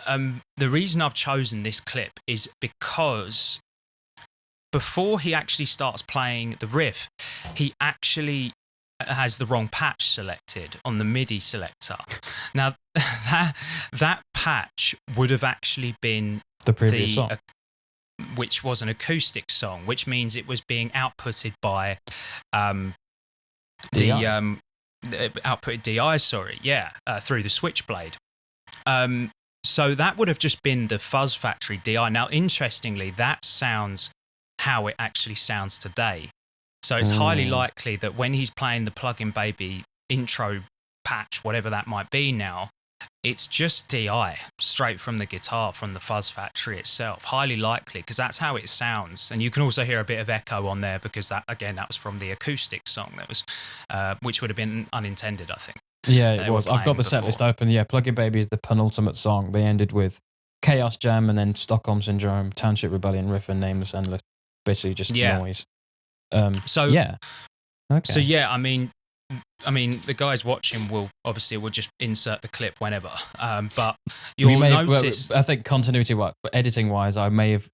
the reason I've chosen this clip is because before he actually starts playing the riff, he actually has the wrong patch selected on the MIDI selector. Now, that patch would have actually been the previous song, which was an acoustic song, which means it was being outputted by outputted DI, through the switchblade. So that would have just been the Fuzz Factory DI. Now, interestingly, that sounds how it actually sounds today. So it's highly likely that when he's playing the Plug-in Baby intro patch, whatever that might be now, it's just DI straight from the guitar, from the Fuzz Factory itself. Highly likely, because that's how it sounds. And you can also hear a bit of echo on there, because that was from the acoustic song that was, which would have been unintended, I think. Yeah, it was. I've got the set list open. Yeah, Plug-in Baby is the penultimate song. They ended with Chaos Jam and then Stockholm Syndrome, Township Rebellion riff, and Nameless Endless. Basically just noise. Okay. So yeah, I mean, the guys watching will just insert the clip whenever. But you'll notice. I think continuity wise, but editing wise, I may have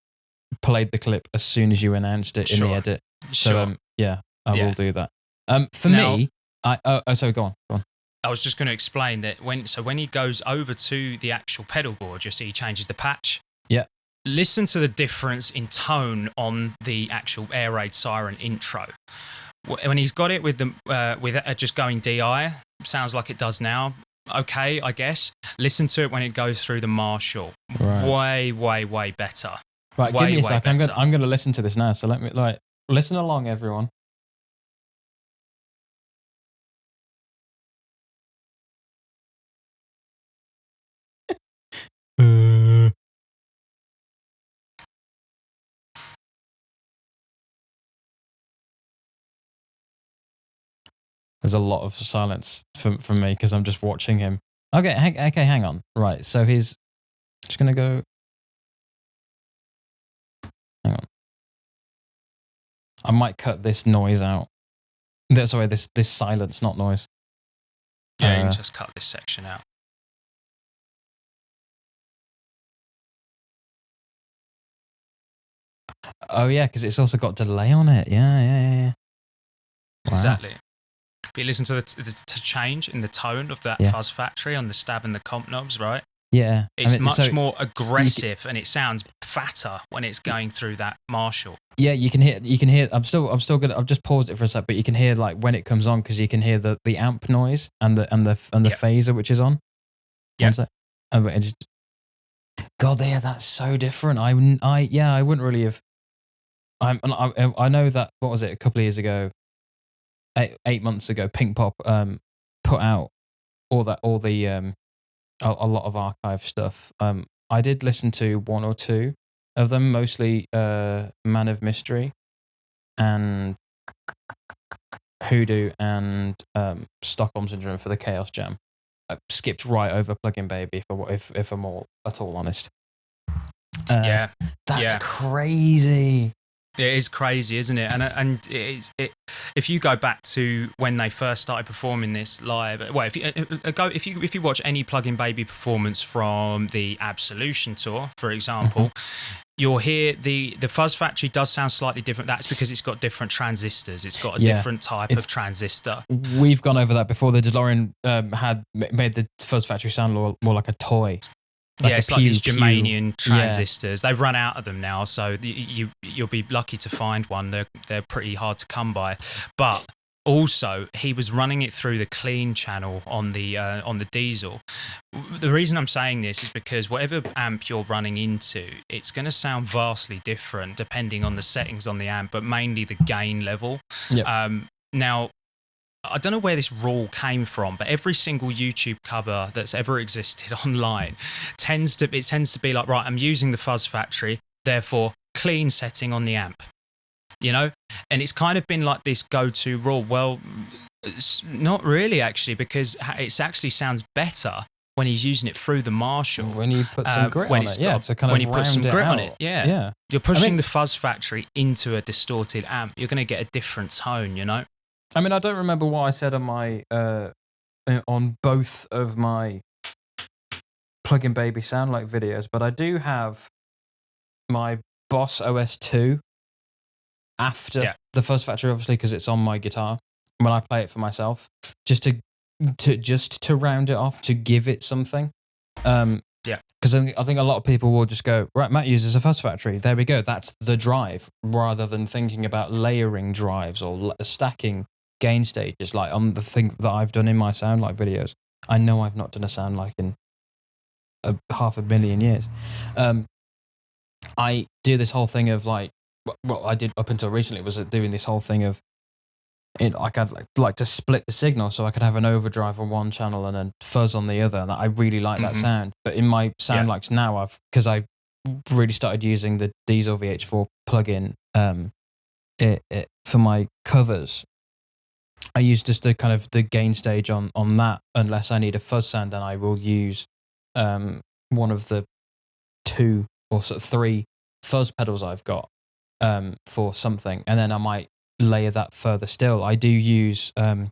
played the clip as soon as you announced it in the edit. So I will do that. For me, sorry, go on. I was just going to explain that when he goes over to the actual pedal board, you'll see he changes the patch. Yeah. Listen to the difference in tone on the actual air raid siren intro. When he's got it with just going DI, sounds like it does now. Okay, I guess. Listen to it when it goes through the Marshall. Right. Way better. Right, give me a sec. I'm going to listen to this now. So let me listen along, everyone. There's a lot of silence from me because I'm just watching him. Okay, hang on. Right, so he's just going to go... Hang on. I might cut this noise out. Sorry, this silence, not noise. Yeah, you can just cut this section out. Oh, yeah, because it's also got delay on it. Yeah. Wow. Exactly. But you listen to the change in the tone of that Fuzz Factory on the stab and the comp knobs, right? Yeah, It's much more aggressive, and it sounds fatter when it's going through that Marshall. Yeah, you can hear. I'm still gonna. I've just paused it for a sec, but you can hear like when it comes on because you can hear the amp noise and the phaser which is on. Yeah. One sec. Oh, it just, God, yeah, that's so different. I wouldn't really have. I know that, what was it, a couple of years ago, 8 months ago, Pink Pop put out a lot of archive stuff. I did listen to one or two of them, mostly Man of Mystery and Hoodoo and Stockholm Syndrome for the Chaos Jam. I skipped right over Plug-in Baby if I'm at all honest. That's crazy. It is crazy, isn't it? And if you go back to when they first started performing this live, well, if you watch any Plug-in Baby performance from the Absolution tour, for example, you'll hear the Fuzz Factory does sound slightly different. That's because it's got different transistors. It's got a different type of transistor. We've gone over that before. The DeLorean had made the Fuzz Factory sound more like a toy. It's like these Germanium transistors. They've run out of them now, so you'll be lucky to find one. They're pretty hard to come by. But also, he was running it through the clean channel on the diesel. The reason I'm saying this is because whatever amp you're running into, it's going to sound vastly different depending on the settings on the amp, but mainly the gain level. Yep. Now, I don't know where this rule came from, but every single YouTube cover that's ever existed online tends to be like, right, I'm using the Fuzz Factory, therefore clean setting on the amp, and it's kind of been like this go-to rule. Well, it's not really, actually, because it actually sounds better when he's using it through the Marshall. When you put some grit on it, when you put some grit on it, yeah. You're pushing the Fuzz Factory into a distorted amp. You're going to get a different tone, I mean, I don't remember what I said on my on both of my Plug-in Baby Sound Like videos, but I do have my Boss OS 2 after the Fuzz Factory, obviously, because it's on my guitar when I play it for myself, just to round it off, to give it something. Because I think a lot of people will just go, right, Matt uses a Fuzz Factory. There we go. That's the drive, rather than thinking about layering drives or stacking gain stages like on the thing that I've done in my Sound Like videos. I know I've not done a Sound Like in 500,000 years. I do this whole thing of like, what I did up until recently was doing this whole thing of like I'd like to split the signal so I could have an overdrive on one channel and then fuzz on the other, and I really like that sound. But in my Sound Likes now, because I really started using the Diesel VH4 plugin for my covers, I use just the gain stage on that. Unless I need a fuzz sound, then I will use one of the 2 or 3 fuzz pedals I've got for something, and then I might layer that further still. I do use, in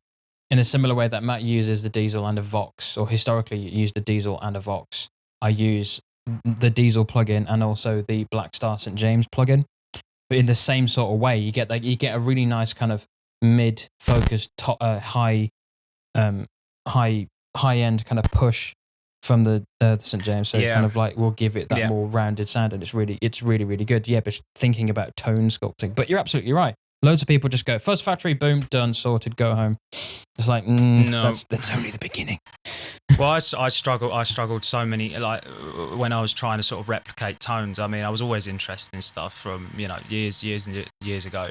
a similar way that Matt uses the Diesel and a Vox, or historically used the Diesel and a Vox, I use the Diesel plugin and also the Black Star St. James plugin. But in the same sort of way, you get a really nice kind of mid-focused, high end kind of push from the St. James, so it kind of like will give it that more rounded sound, and it's really, really good. Yeah, but thinking about tone sculpting. But you're absolutely right. Loads of people just go Fuzz Factory, boom, done, sorted, go home. It's like, no, that's only the beginning. Well, I struggled so many, like when I was trying to sort of replicate tones. I mean, I was always interested in stuff from years and years ago.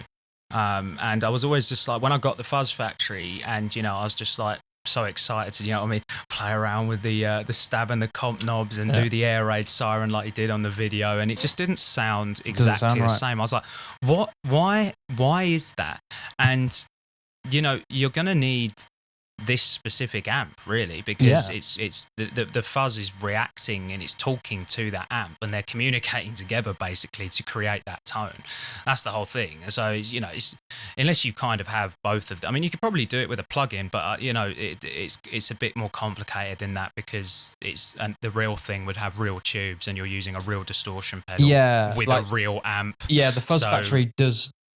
And I was always just like, when I got the Fuzz Factory, and I was just like so excited to play around with the stab and the comp knobs and do the air raid siren like he did on the video, and it just didn't sound exactly the same. I was like, what? Why is that? And you're gonna need this specific amp, really, because it's the fuzz is reacting and it's talking to that amp, and they're communicating together basically to create that tone. That's the whole thing. So it's unless you kind of have both of them. I mean, you could probably do it with a plug-in, but it's a bit more complicated than that, because the real thing would have real tubes and you're using a real distortion pedal with a real amp. Yeah, the Fuzz Factory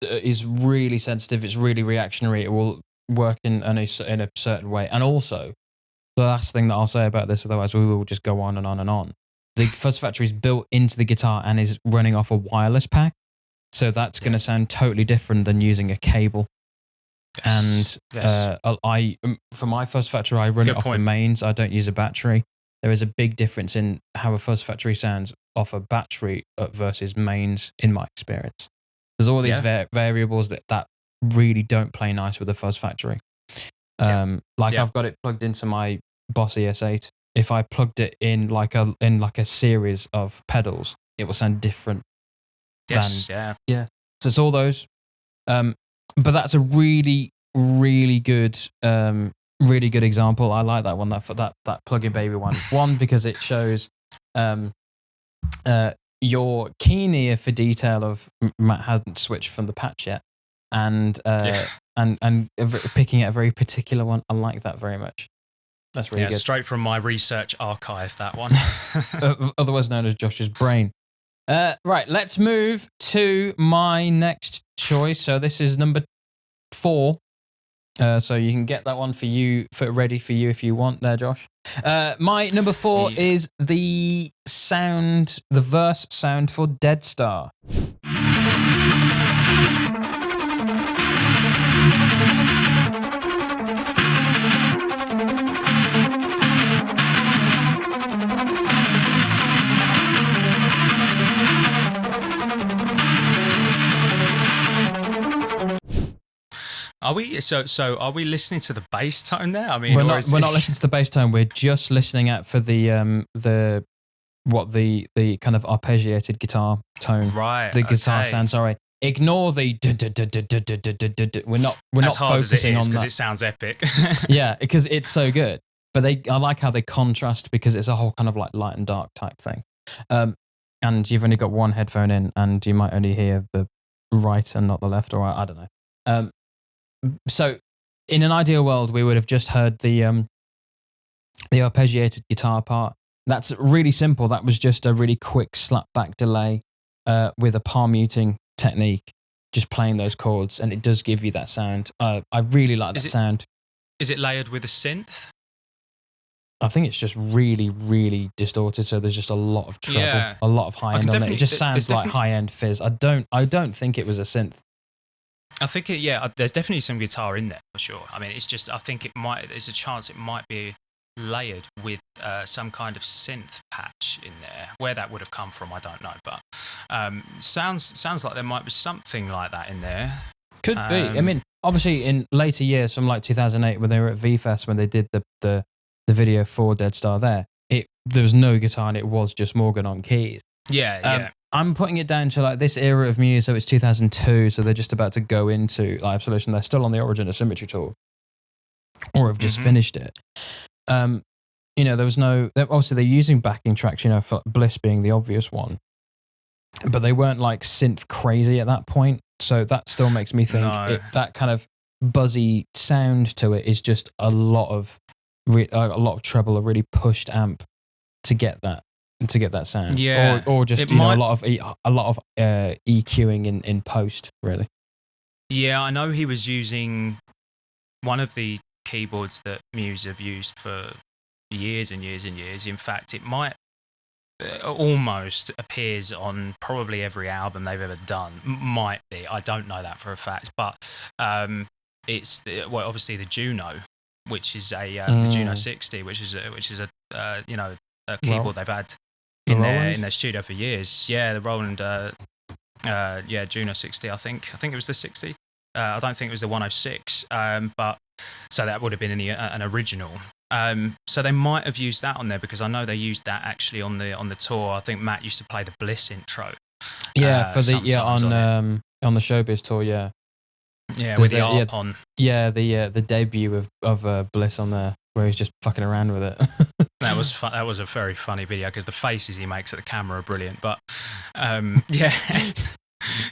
is really sensitive. It's really reactionary. It will work in a certain way, and also the last thing that I'll say about this, otherwise we will just go on and on and on. The Fuzz Factory is built into the guitar and is running off a wireless pack. So that's going to sound totally different than using a cable. Yes. And I for my Fuzz Factory, I run it off the mains. I don't use a battery. There is a big difference in how a Fuzz Factory sounds off a battery versus mains, in my experience. There's all these variables that really don't play nice with a Fuzz Factory. I've got it plugged into my Boss ES8. If I plugged it in like a series of pedals, it will sound different. So it's all those. But that's a really, really good, example. I like that one. That plug-in baby one. One, because it shows your keen ear for detail of Matt hasn't switched from the patch yet, and picking at a very particular one. I like that very much. That's really good. Straight from my research archive, that one. Otherwise known as Josh's brain. Right, let's move to my next choice. So this is number 4. So you can get that one ready for you if you want there, Josh. My number 4 is the verse sound for Dead Star. Are we are we listening to the bass tone there? I mean, we're not listening to the bass tone. We're just listening out for the kind of arpeggiated guitar tone. Right. The guitar sound. Sorry. Ignore the. We're not as hard focusing as it is, on because that. it sounds epic. Yeah, because it's so good. But I like how they contrast, because it's a whole kind of like light and dark type thing. And you've only got one headphone in, and you might only hear the right and not the left, or I don't know. So, in an ideal world, we would have just heard the arpeggiated guitar part. That's really simple. That was just a really quick slapback delay with a palm muting technique, just playing those chords, and it does give you that sound. I really like that sound. Is it layered with a synth? I think it's just really, really distorted. So there's just a lot of treble, a lot of high end on it. It just sounds like high end fizz. I don't think it was a synth. I think there's definitely some guitar in there for sure. I mean, it's just, I think there's a chance it might be layered with some kind of synth patch in there. Where that would have come from, I don't know, but sounds like there might be something like that in there. Could be. I mean, obviously in later years, from like 2008, when they were at V-Fest, when they did the video for Dead Star there was no guitar and it was just Morgan on keys. Yeah. I'm putting it down to like this era of Muse, so it's 2002, so they're just about to go into like Absolution. They're still on the Origin of Symmetry tour, or have just finished it. There was no, obviously they're using backing tracks, for Bliss being the obvious one, but they weren't like synth crazy at that point. So that still makes me think that kind of buzzy sound to it is just a lot of treble, a really pushed amp to get that sound. Yeah, or just a lot of EQing in post, really. Yeah, I know he was using one of the keyboards that Muse have used for years and years and years. In fact, it might almost appears on probably every album they've ever done. Might be. I don't know that for a fact, but it's obviously the Juno, which is the Juno 60, which is a keyboard they've had in their studio for years. Yeah, the Roland Juno 60. I think it was the 60. I don't think it was the 106. But so that would have been in an original. So they might have used that on there, because I know they used that actually on the tour. I think Matt used to play the Bliss intro. Yeah, on the Showbiz tour. Yeah. Yeah, with the ARP on. Yeah, the debut of Bliss on there, where he's just fucking around with it. That was fun. That was a very funny video, because the faces he makes at the camera are brilliant. But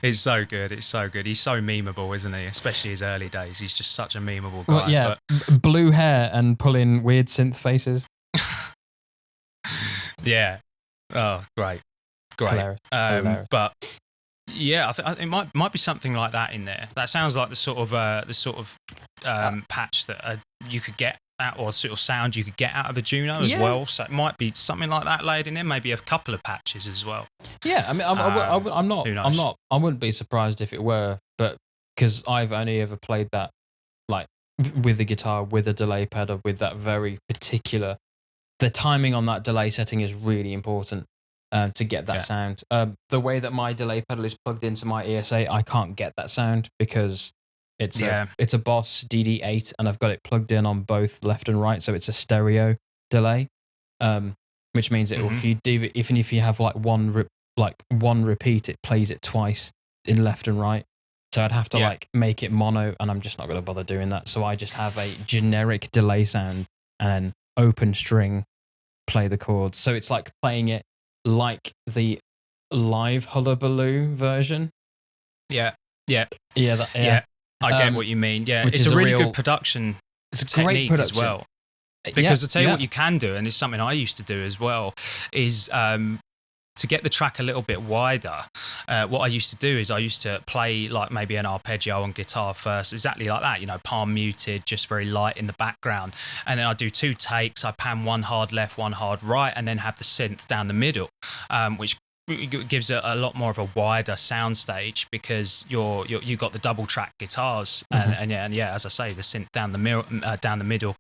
it's so good. It's so good. He's so memeable, isn't he? Especially his early days. He's just such a memeable guy. Well, yeah, blue hair and pulling weird synth faces. Yeah. Oh, great. Hilarious. But yeah, I think it might be something like that in there. That sounds like the sort of patch that you could get or sort of sound you could get out of a Juno as well. So it might be something like that laid in there. Maybe a couple of patches as well. Yeah, I mean, I'm not. Who knows? I wouldn't be surprised if it were, but because I've only ever played that like with the guitar with a delay pedal with that very particular. The timing on that delay setting is really important to get that sound. The way that my delay pedal is plugged into my ESA, I can't get that sound because it's a Boss DD8 and I've got it plugged in on both left and right, so it's a stereo delay, which means it will, if you do, even if you have like one repeat, it plays it twice in left and right. So I'd have to like make it mono, and I'm just not going to bother doing that. So I just have a generic delay sound and open string play the chords. So it's like playing it like the live Hullabaloo version. Yeah. I get what you mean. Yeah, it's a really good production technique as well. Because I tell you what you can do, and it's something I used to do as well, is to get the track a little bit wider. What I used to do is I used to play like maybe an arpeggio on guitar first, exactly like that, you know, palm muted, just very light in the background. And then I do 2 takes. I pan one hard left, one hard right, and then have the synth down the middle, which gives it a lot more of a wider sound stage because you got the double track guitars and as I say, the synth down the middle,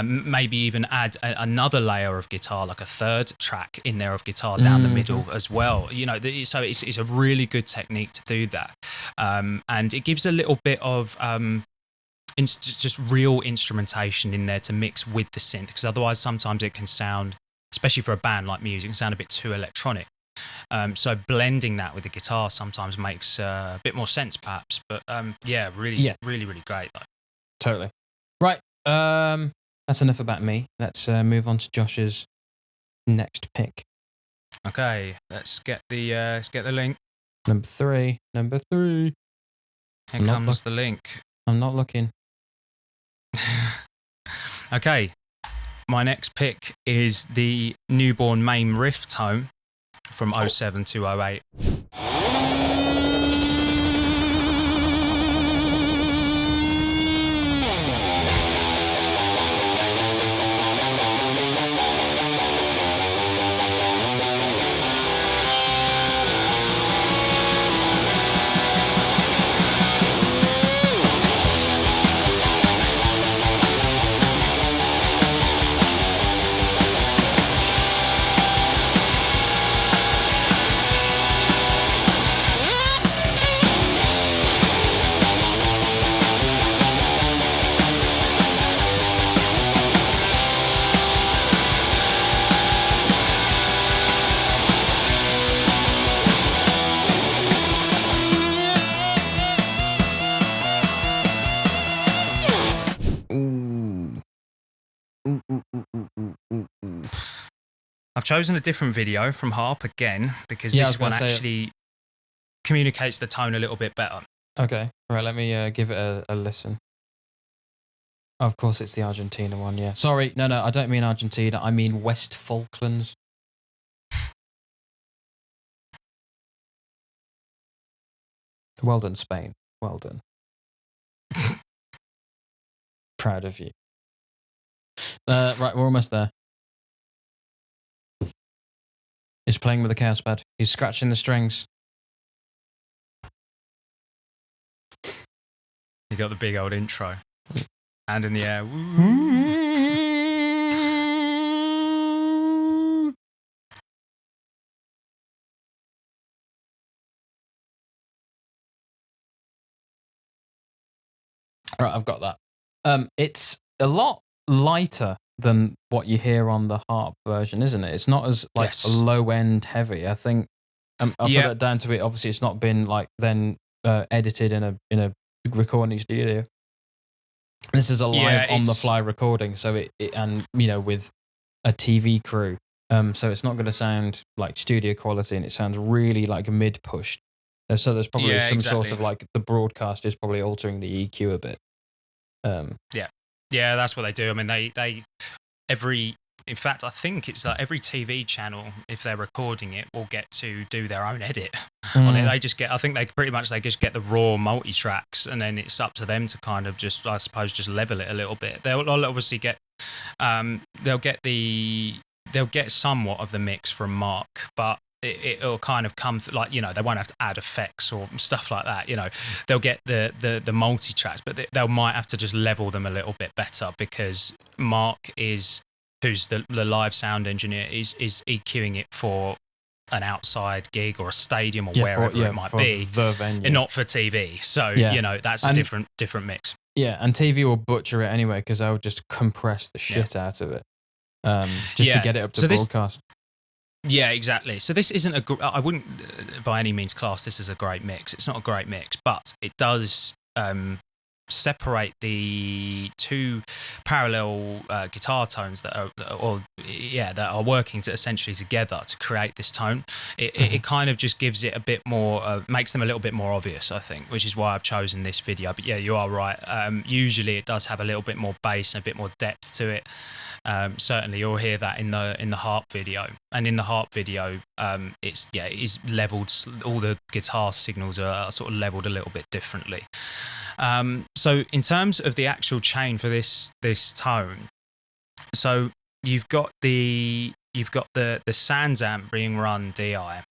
maybe even add another layer of guitar, like a third track in there of guitar down the middle as well, you know. So it's a really good technique to do that, and it gives a little bit of just real instrumentation in there to mix with the synth, because otherwise sometimes it can sound, especially for a band like Muse, it can sound a bit too electronic. So blending that with the guitar sometimes makes a bit more sense, perhaps. But really great. Like. Totally. Right. That's enough about me. Let's move on to Josh's next pick. Okay. Let's get the link. Number three. Here comes the link. I'm not looking. Okay. My next pick is the Newborn main riff tone from 07 to 08. I've chosen a different video from Harp again because this one actually communicates the tone a little bit better. Okay, all right, let me give it a listen. Of course, it's the Argentina one, yeah. Sorry, no, I don't mean Argentina. I mean West Falklands. Well done, Spain. Well done. Proud of you. Right, we're almost there. He's playing with the chaos pad. He's scratching the strings. You got the big old intro. Hand in the air. Right, I've got that. It's a lot lighter than what you hear on the Harp version, isn't it? It's not as like low end heavy. I think I'll put it down to it. Obviously, it's not been like then edited in a recording studio. This is a live on the fly recording, so it and you know with a TV crew. So it's not going to sound like studio quality, and it sounds really like mid pushed. So there's probably some sort of like the broadcast is probably altering the EQ a bit. Yeah, that's what they do. I mean, they in fact, I think it's like every TV channel, if they're recording it, will get to do their own edit on it. They just get, I think they just get the raw multi-tracks, and then it's up to them to kind of just, I suppose, just level it a little bit. They'll obviously get they'll get somewhat of the mix from Mark, but it'll kind of come like, you know, they won't have to add effects or stuff like that. You know, they'll get the multi tracks, but they might have to just level them a little bit better, because Mark who's the live sound engineer, is EQing it for an outside gig or a stadium or wherever it might be, the venue, and not for TV. So you know, that's a different mix. Yeah, and TV will butcher it anyway, because they'll just compress the shit out of it, just to get it up to broadcast. Yeah, exactly. So this isn't I wouldn't by any means class this as a great mix. It's not a great mix, but it does separate the two parallel guitar tones that are working essentially together to create this tone. It kind of just gives it a bit more, makes them a little bit more obvious, I think, which is why I've chosen this video. But yeah, you are right. Usually it does have a little bit more bass and a bit more depth to it. Certainly you'll hear that in the harp video, and in the harp video it is leveled. All the guitar signals are sort of leveled a little bit differently. So in terms of the actual chain for this tone, so you've got the Sans amp being run DI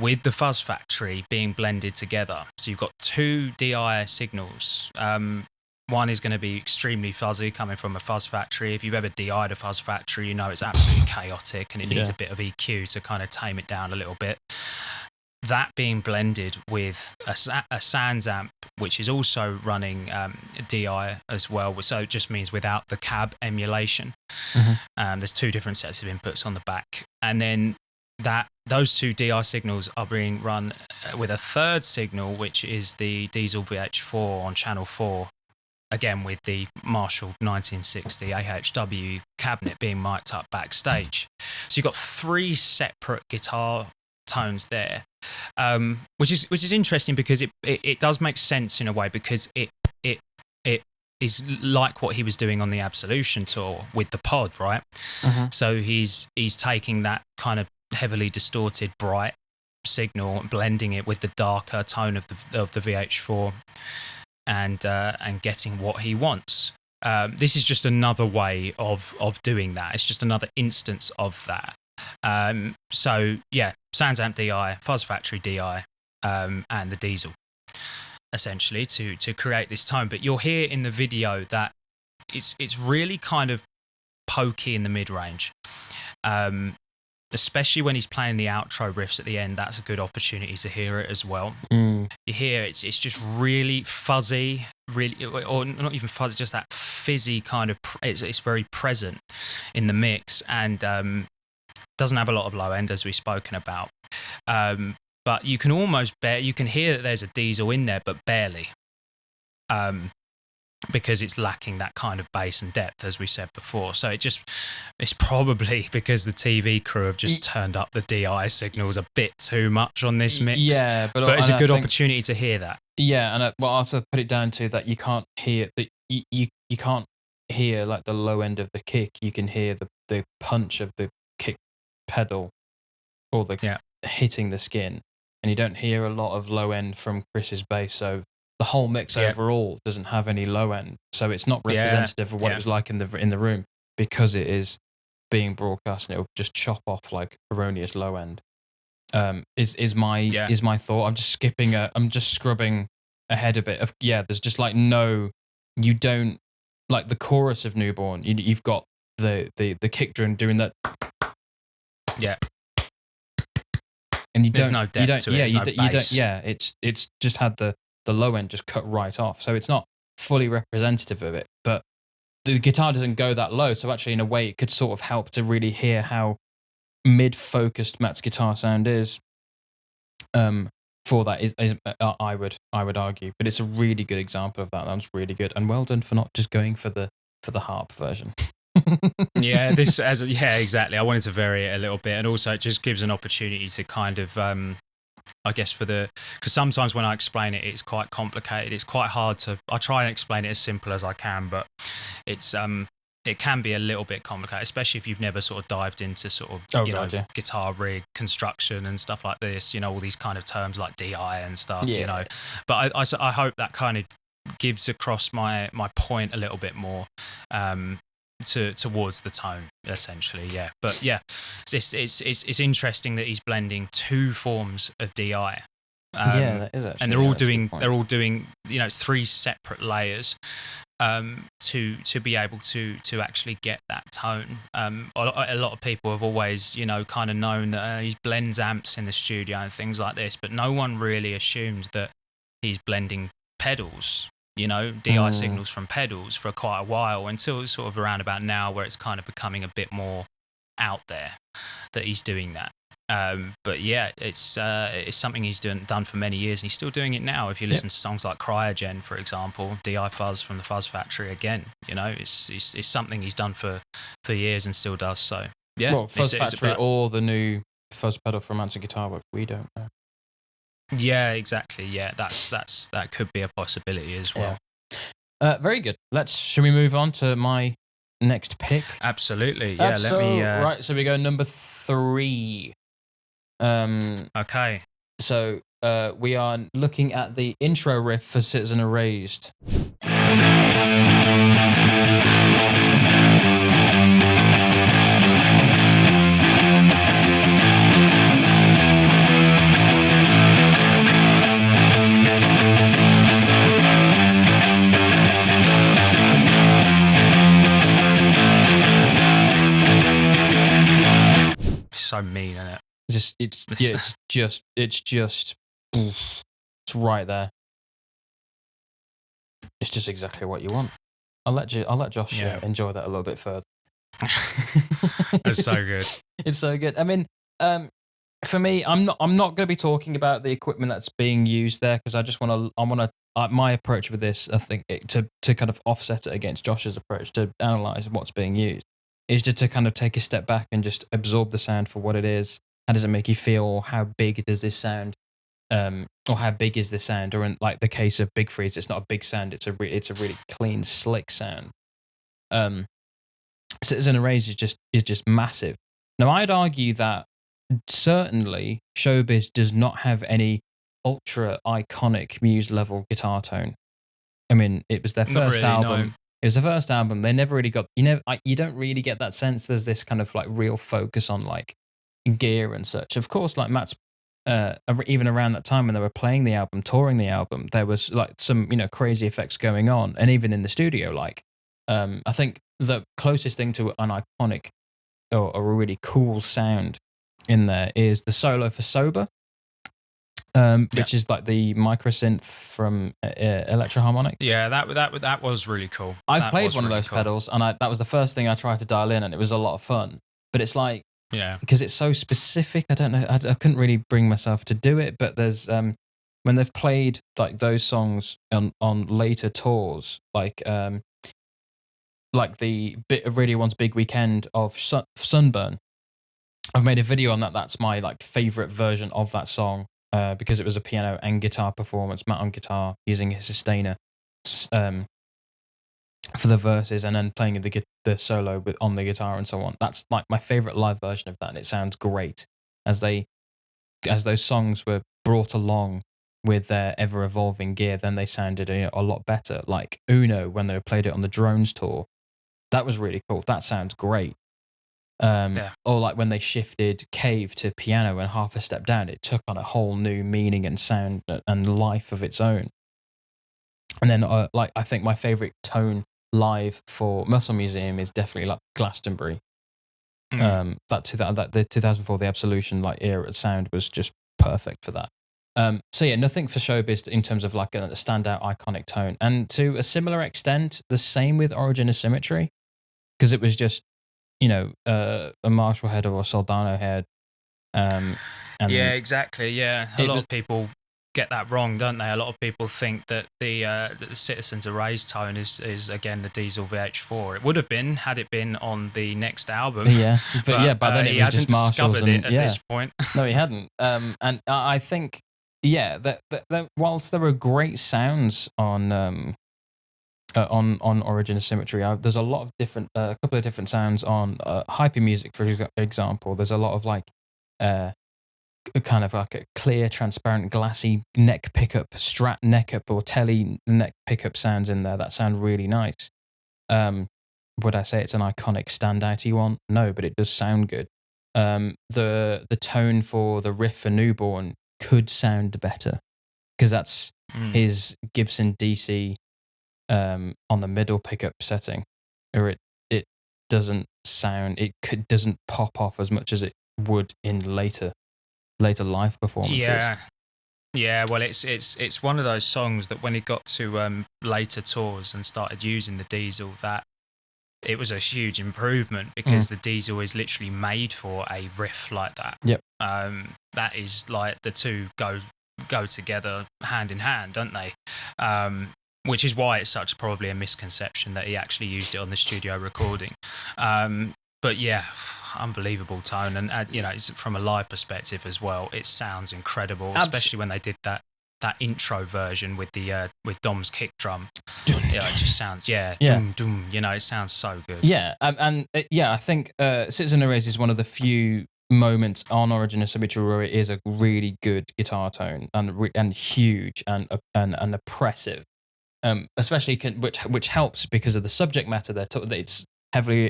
with the Fuzz Factory being blended together. So you've got two DI signals. One is going to be extremely fuzzy, coming from a Fuzz Factory. If you've ever DI'd a Fuzz Factory, you know it's absolutely chaotic, and it needs a bit of EQ to kind of tame it down a little bit. That being blended with a Sans amp, which is also running DI as well. So it just means without the cab emulation. There's two different sets of inputs on the back. And then those two DI signals are being run with a third signal, which is the Diesel VH4 on channel 4. Again, with the Marshall 1960 AHW cabinet being mic'd up backstage. So you've got three separate guitar tones there, which is interesting, because it does make sense in a way, because it is like what he was doing on the Absolution tour with the pod, right? So he's taking that kind of heavily distorted bright signal and blending it with the darker tone of the VH4, and getting what he wants. This is just another way of doing that. It's just another instance of that. So yeah, Sans Amp DI, Fuzz Factory DI, and the Diesel, essentially to create this tone. But you'll hear in the video that it's really kind of pokey in the mid range. Especially when he's playing the outro riffs at the end, that's a good opportunity to hear it as well. You hear it's just really fuzzy, really, or not even fuzzy, just that fizzy kind of. It's very present in the mix, and doesn't have a lot of low end, as we've spoken about. But you can almost you can hear that there's a Diesel in there, but barely. Because it's lacking that kind of bass and depth, as we said before. So it's probably because the TV crew have just turned up the DI signals a bit too much on this mix. Yeah, but it's a good opportunity to hear that. Yeah, and I also put it down to that you can't hear you can't hear like the low end of the kick. You can hear the punch of the kick pedal, or the hitting the skin, and you don't hear a lot of low end from Chris's bass. So the whole mix overall doesn't have any low end, so it's not representative of what it was like in the room, because it is being broadcast and it'll just chop off like erroneous low end. Is my thought. I'm just skipping. I'm just scrubbing ahead a bit. There's just like you don't like the chorus of Newborn. You've got the kick drum doing that. Yeah. And there's no depth to it. You don't. Yeah, it's just had the low end just cut right off, so it's not fully representative of it. But the guitar doesn't go that low, so actually in a way it could sort of help to really hear how mid-focused Matt's guitar sound is. For that is I would argue, but it's a really good example of that. That's really good, and well done for not just going for the harp version. Exactly. I wanted to vary it a little bit, and also it just gives an opportunity to kind of I guess because sometimes when I explain it, it's quite complicated. It's quite hard I try and explain it as simple as I can, but it's it can be a little bit complicated, especially if you've never sort of dived into sort of guitar rig construction and stuff like this. All these kind of terms like DI and stuff. But I hope that kind of gives across my point a little bit more. towards the tone, essentially. Yeah, but yeah, it's interesting that he's blending two forms of DI. That is actually, and they're all doing it's three separate layers to be able to actually get that tone. A lot of people have always kind of known that he blends amps in the studio and things like this, but no one really assumes that he's blending pedals, DI signals from pedals for quite a while, until sort of around about now, where it's kind of becoming a bit more out there that he's doing that. But yeah, it's something he's done for many years, and he's still doing it now. If you listen to songs like Cryogen, for example, DI Fuzz from the Fuzz Factory, again, it's something he's done for years and still does. So yeah, well, Fuzz Factory or the new fuzz pedal from Answer Guitar Works, we don't know. Yeah, exactly. Yeah, that could be a possibility as well. Yeah. Very good. Should we move on to my next pick? Absolutely. Yeah. Right. So we go number 3. Okay. So we are looking at the intro riff for Citizen Erased. So mean, isn't it? It's right there. It's just exactly what you want. I'll let Josh enjoy that a little bit further. It's so good. It's so good. I mean, for me, I'm not going to be talking about the equipment that's being used there, because my approach with this, I think, to kind of offset it against Josh's approach to analyze what's being used, is just to kind of take a step back and just absorb the sound for what it is. How does it make you feel? Or how big does this sound? Or how big is the sound? Or in like the case of Big Freeze, it's not a big sound. It's a really clean, slick sound. Citizen Erased is just massive. Now, I'd argue that certainly Showbiz does not have any ultra iconic Muse level guitar tone. I mean, it was their first album. No. It was the first album. They never really got, you don't really get that sense. There's this kind of like real focus on like gear and such. Of course, like Matt's, even around that time when they were playing the album, touring the album, there was like some, crazy effects going on. And even in the studio, like, I think the closest thing to an iconic or a really cool sound in there is the solo for Sober, which is like the micro synth from Electro Harmonics. Yeah, that was really cool. I've played one of those pedals, and that was the first thing I tried to dial in, and it was a lot of fun. But it's like, because it's so specific, I don't know, I couldn't really bring myself to do it. But there's when they've played like those songs on later tours, like the bit of Radio 1's Big Weekend of Sunburn. I've made a video on that. That's my like favorite version of that song, because it was a piano and guitar performance, Matt on guitar using his sustainer for the verses, and then playing the solo on the guitar and so on. That's like my favorite live version of that, and it sounds great as those songs were brought along with their ever evolving gear. Then they sounded a lot better. Like Uno, when they played it on the Drones tour, that was really cool. That sounds great. Or like when they shifted Cave to piano and Half a Step Down, it took on a whole new meaning and sound and life of its own. And then like I think my favorite tone live for Muscle Museum is definitely like Glastonbury. The 2004 The Absolution like era sound was just perfect for that. So yeah, nothing for Showbiz in terms of like a standout iconic tone. And to a similar extent, the same with Origin of Symmetry, because it was just a Marshall head or a Soldano head. Yeah, exactly. Yeah, a lot of people get that wrong, don't they? A lot of people think that the Citizen's Erased tone is again the Diesel VH4. It would have been had it been on the next album. Yeah, but by then it was just Marshalls. He hadn't discovered it at this point. No, he hadn't. And I think that whilst there are great sounds on Origin of Symmetry, there's a lot of different, a couple of different sounds on Hyper Music, for example. There's a lot of like, kind of like a clear, transparent, glassy neck pickup, Strat neck up or Telly neck pickup sounds in there that sound really nice. would I say it's an iconic standouty one? No, but it does sound good. The tone for the riff for Newborn could sound better, because that's his Gibson DC on the middle pickup setting, or it doesn't sound, doesn't pop off as much as it would in later live performances. Yeah, well, it's one of those songs that when he got to later tours and started using the Diesel, that it was a huge improvement, because the Diesel is literally made for a riff like that. Yep. That is like, the two go together hand in hand, don't they? Which is why it's such probably a misconception that he actually used it on the studio recording. But yeah, unbelievable tone, and it's from a live perspective as well. It sounds incredible, especially when they did that intro version with the with Dom's kick drum. It just sounds doom doom. It sounds so good. Yeah, I think Citizen Erase is one of the few moments on Origin of Symmetry where it is a really good guitar tone and huge and oppressive. Especially which helps because of the subject matter. That it's heavily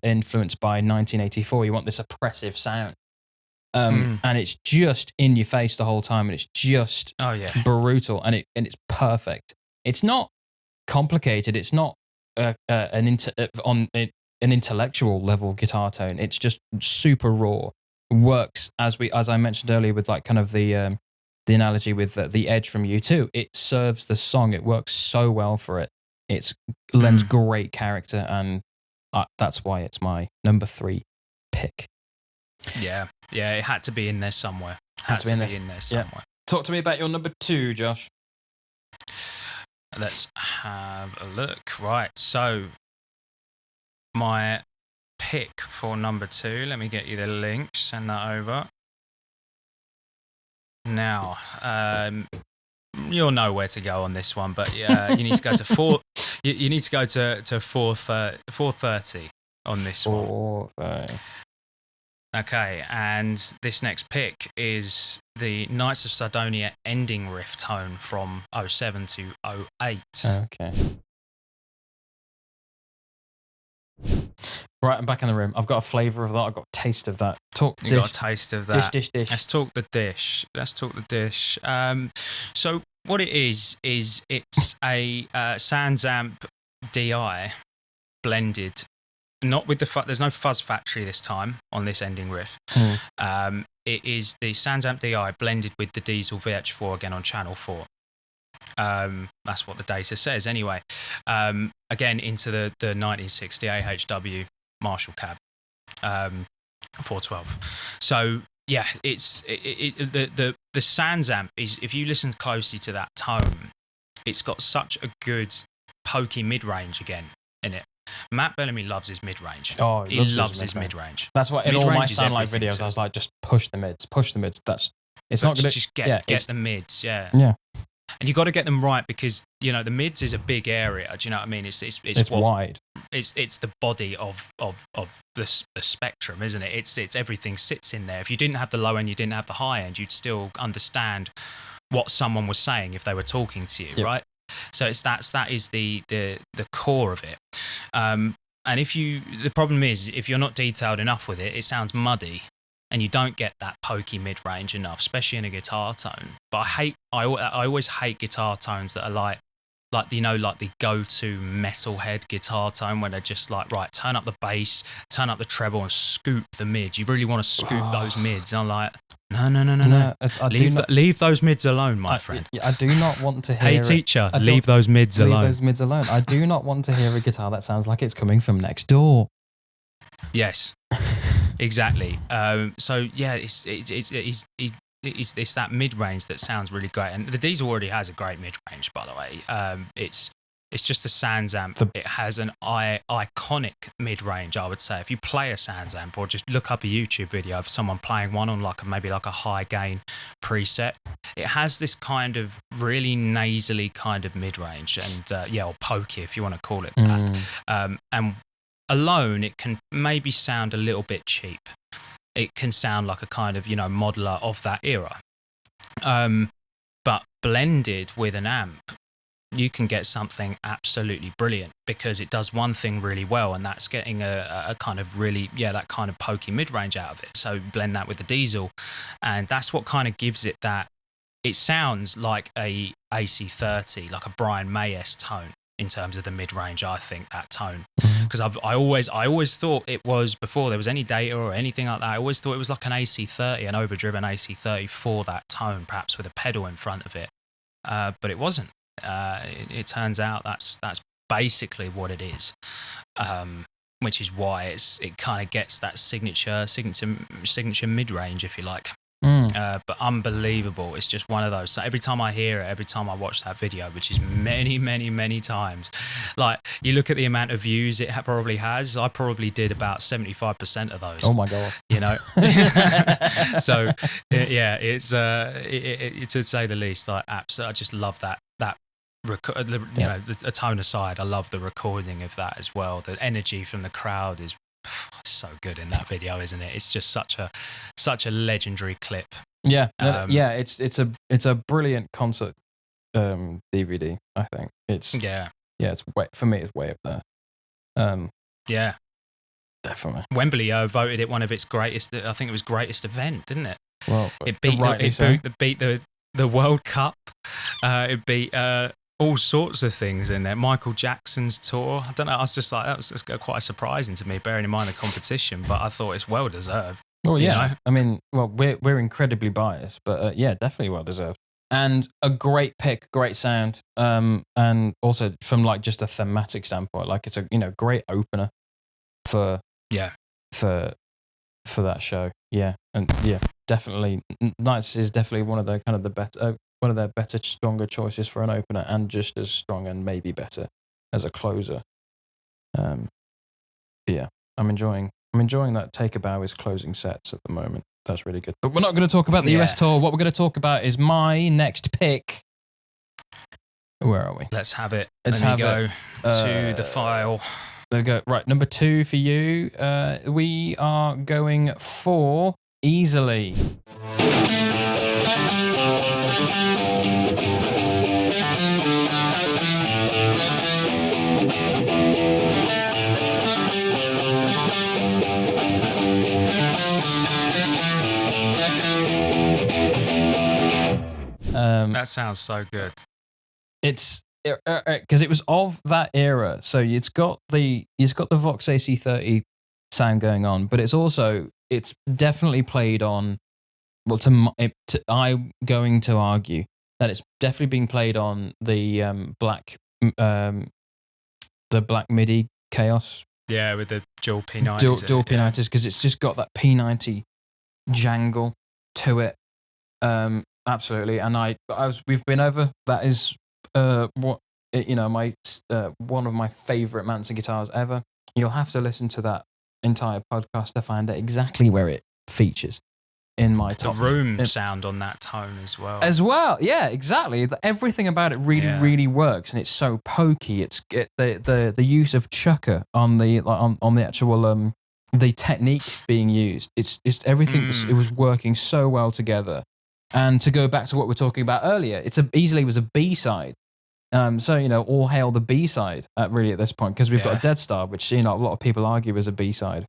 influenced by 1984. You want this oppressive sound, and it's just in your face the whole time, and it's just brutal, and it's perfect. It's not complicated. It's not on an intellectual level guitar tone. It's just super raw. Works as I mentioned earlier with like kind of the analogy with the Edge from U2. It serves the song. It works so well for it. It lends great character, and that's why it's my number 3 pick. Yeah, it had to be in there somewhere. Had to be in there somewhere. Yeah. Talk to me about your number 2, Josh. Let's have a look. Right, so my pick for number 2, let me get you the link, send that over. Now, you'll know where to go on this one, but you need to go to 4:30 on this one. 4:30. Okay, and this next pick is the Knights of Sardonia ending riff tone from 07 to 08. Okay. Right, I'm back in the room. I've got a flavour of that. I've got a taste of that. Got a taste of that. Dish. Let's talk the dish. So what it is it's a SansAmp DI blended, not with there's no fuzz factory this time on this ending riff. It is the SansAmp DI blended with the Diesel VH4 again on channel 4. That's what the data says anyway. Again, into the 1960 AHW Marshall cab, 412. So yeah, it's the SansAmp is, if you listen closely to that tone, it's got such a good pokey mid-range again in it. Matt Bellamy loves his mid-range. Oh, he loves his mid-range. That's why in all my Sound Like videos, I was like, just push the mids. It's not going to just get the mids. Yeah. And you got to get them right, because the mids is a big area. Do you know what I mean? It's wide. It's the body of the spectrum, isn't it? It's everything sits in there. If you didn't have the low end, you didn't have the high end, you'd still understand what someone was saying if they were talking to you, right? So that is the core of it. And the problem is, if you're not detailed enough with it, it sounds muddy. And you don't get that pokey mid-range enough, especially in a guitar tone. But I always hate guitar tones that are like the go-to metalhead guitar tone, when they're just like, right, turn up the bass, turn up the treble, and scoop the mids. You really want to scoop those mids. And I'm like, no. Leave those mids alone, my friend. I do not want to hear. Hey, teacher, leave those mids alone. Leave those mids alone. I do not want to hear a guitar that sounds like it's coming from next door. Yes. Exactly. So yeah, it's that mid range that sounds really great, and the Diesel already has a great mid range, by the way. It's just a SansAmp. It has an iconic mid range, I would say. If you play a SansAmp, or just look up a YouTube video of someone playing one on maybe a high gain preset, it has this kind of really nasally kind of mid range, and or pokey, if you want to call it that. And alone, it can maybe sound a little bit cheap. It can sound like a kind of, modeler of that era. But blended with an amp, you can get something absolutely brilliant, because it does one thing really well, and that's getting a kind of really, that kind of pokey mid-range out of it. So blend that with the diesel, and that's what kind of gives it that. It sounds like a AC30, like a Brian May-esque tone in terms of the mid-range. I think that tone, because I always thought it was, before there was any data or anything like that, I always thought it was like an AC30, an overdriven AC30 for that tone, perhaps with a pedal in front of it, but it wasn't. It turns out that's basically what it is, which is why it kind of gets that signature mid-range, if you like. But unbelievable. It's just one of those. So every time I hear it, every time I watch that video, which is many, many, many times, like you look at the amount of views it probably has, I probably did about 75% of those. Oh my God. You know? So yeah, it's to say the least, like absolutely, I just love that. You know, the tone aside, I love the recording of that as well. The energy from the crowd is so good in that video, isn't it? It's just such a legendary clip. Yeah, it's a brilliant concert DVD. I think it's for me it's way up there. Yeah, definitely. Wembley voted it one of its greatest. I think it was greatest event, didn't it? Well, it beat the World Cup. It beat all sorts of things in there. Michael Jackson's tour. I don't know. I was just like, that was just quite surprising to me, bearing in mind the competition. But I thought it's well deserved. Well, yeah. You know? I mean, well, we're incredibly biased, but yeah, definitely well deserved. And a great pick, great sound, and also from like just a thematic standpoint, like it's a great opener for that show. Yeah, and yeah, definitely, Nights is definitely one of the kind of the better. One of their better, stronger choices for an opener, and just as strong and maybe better as a closer. Yeah, I'm enjoying that Take a Bow is closing sets at the moment. That's really good. But we're not going to talk about the US tour. What we're going to talk about is my next pick. Where are we? Let's have it. Let me go to the file. There we go. Right, number 2 for you. We are going for Easily. That sounds so good. It's because it was of that era, so it's got the Vox AC30 sound going on, but it's definitely played on. Well, I'm going to argue that it's definitely being played on the black MIDI Chaos. Yeah, with the dual P90s. Dual P90s, because it's just got that P90 jangle to it. Absolutely, and we've been over. That is my one of my favorite Manson guitars ever. You'll have to listen to that entire podcast to find out exactly where it features in my top. The room sound on that tone as well. Yeah, exactly. Everything about it really works, and it's so pokey. It's the use of chucker on the actual the technique being used. It's everything. It was working so well together. And to go back to what we were talking about earlier, Easily was a B-side. So, all hail the B-side really at this point, because we've got a Dead Star, which, a lot of people argue is a B-side.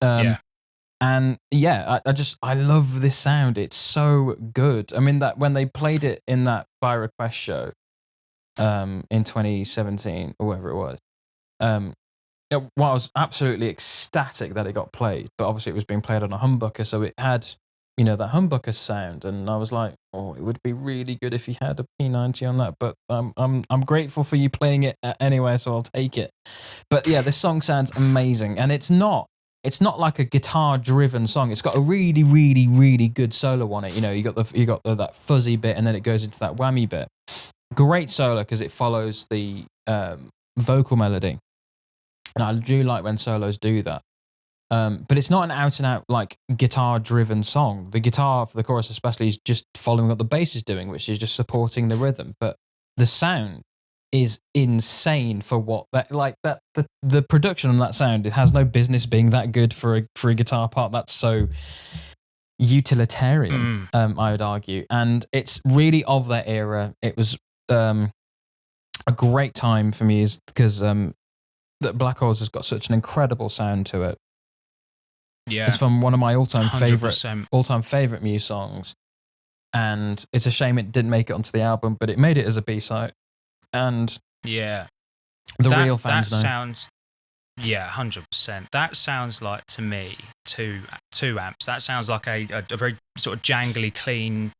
And yeah, I love this sound. It's so good. I mean, that when they played it in that By Request show in 2017 or whatever it was, I was absolutely ecstatic that it got played, but obviously it was being played on a humbucker, so it had that humbucker sound, and I was like, oh, it would be really good if you had a P90 on that, but I'm grateful for you playing it anyway, so I'll take it. But yeah, this song sounds amazing, and it's not like a guitar driven song. It's got a really, really, really good solo on it. You got that fuzzy bit, and then it goes into that whammy bit. Great solo because it follows the vocal melody, and I do like when solos do that. But it's not an out and out like guitar driven song. The guitar for the chorus especially is just following what the bass is doing, which is just supporting the rhythm. But the sound is insane for what the production on that sound. It has no business being that good for a guitar part. That's so utilitarian, I would argue, and it's really of that era. It was a great time for me is because that Black Holes has got such an incredible sound to it. Yeah, It's from one of my all-time 100%. favorite Muse songs, and it's a shame it didn't make it onto the album, but it made it as a B-side. And yeah, the real fans that know. sounds. Yeah, 100%. That sounds like, to me, two amps. That sounds like a very sort of jangly, clean,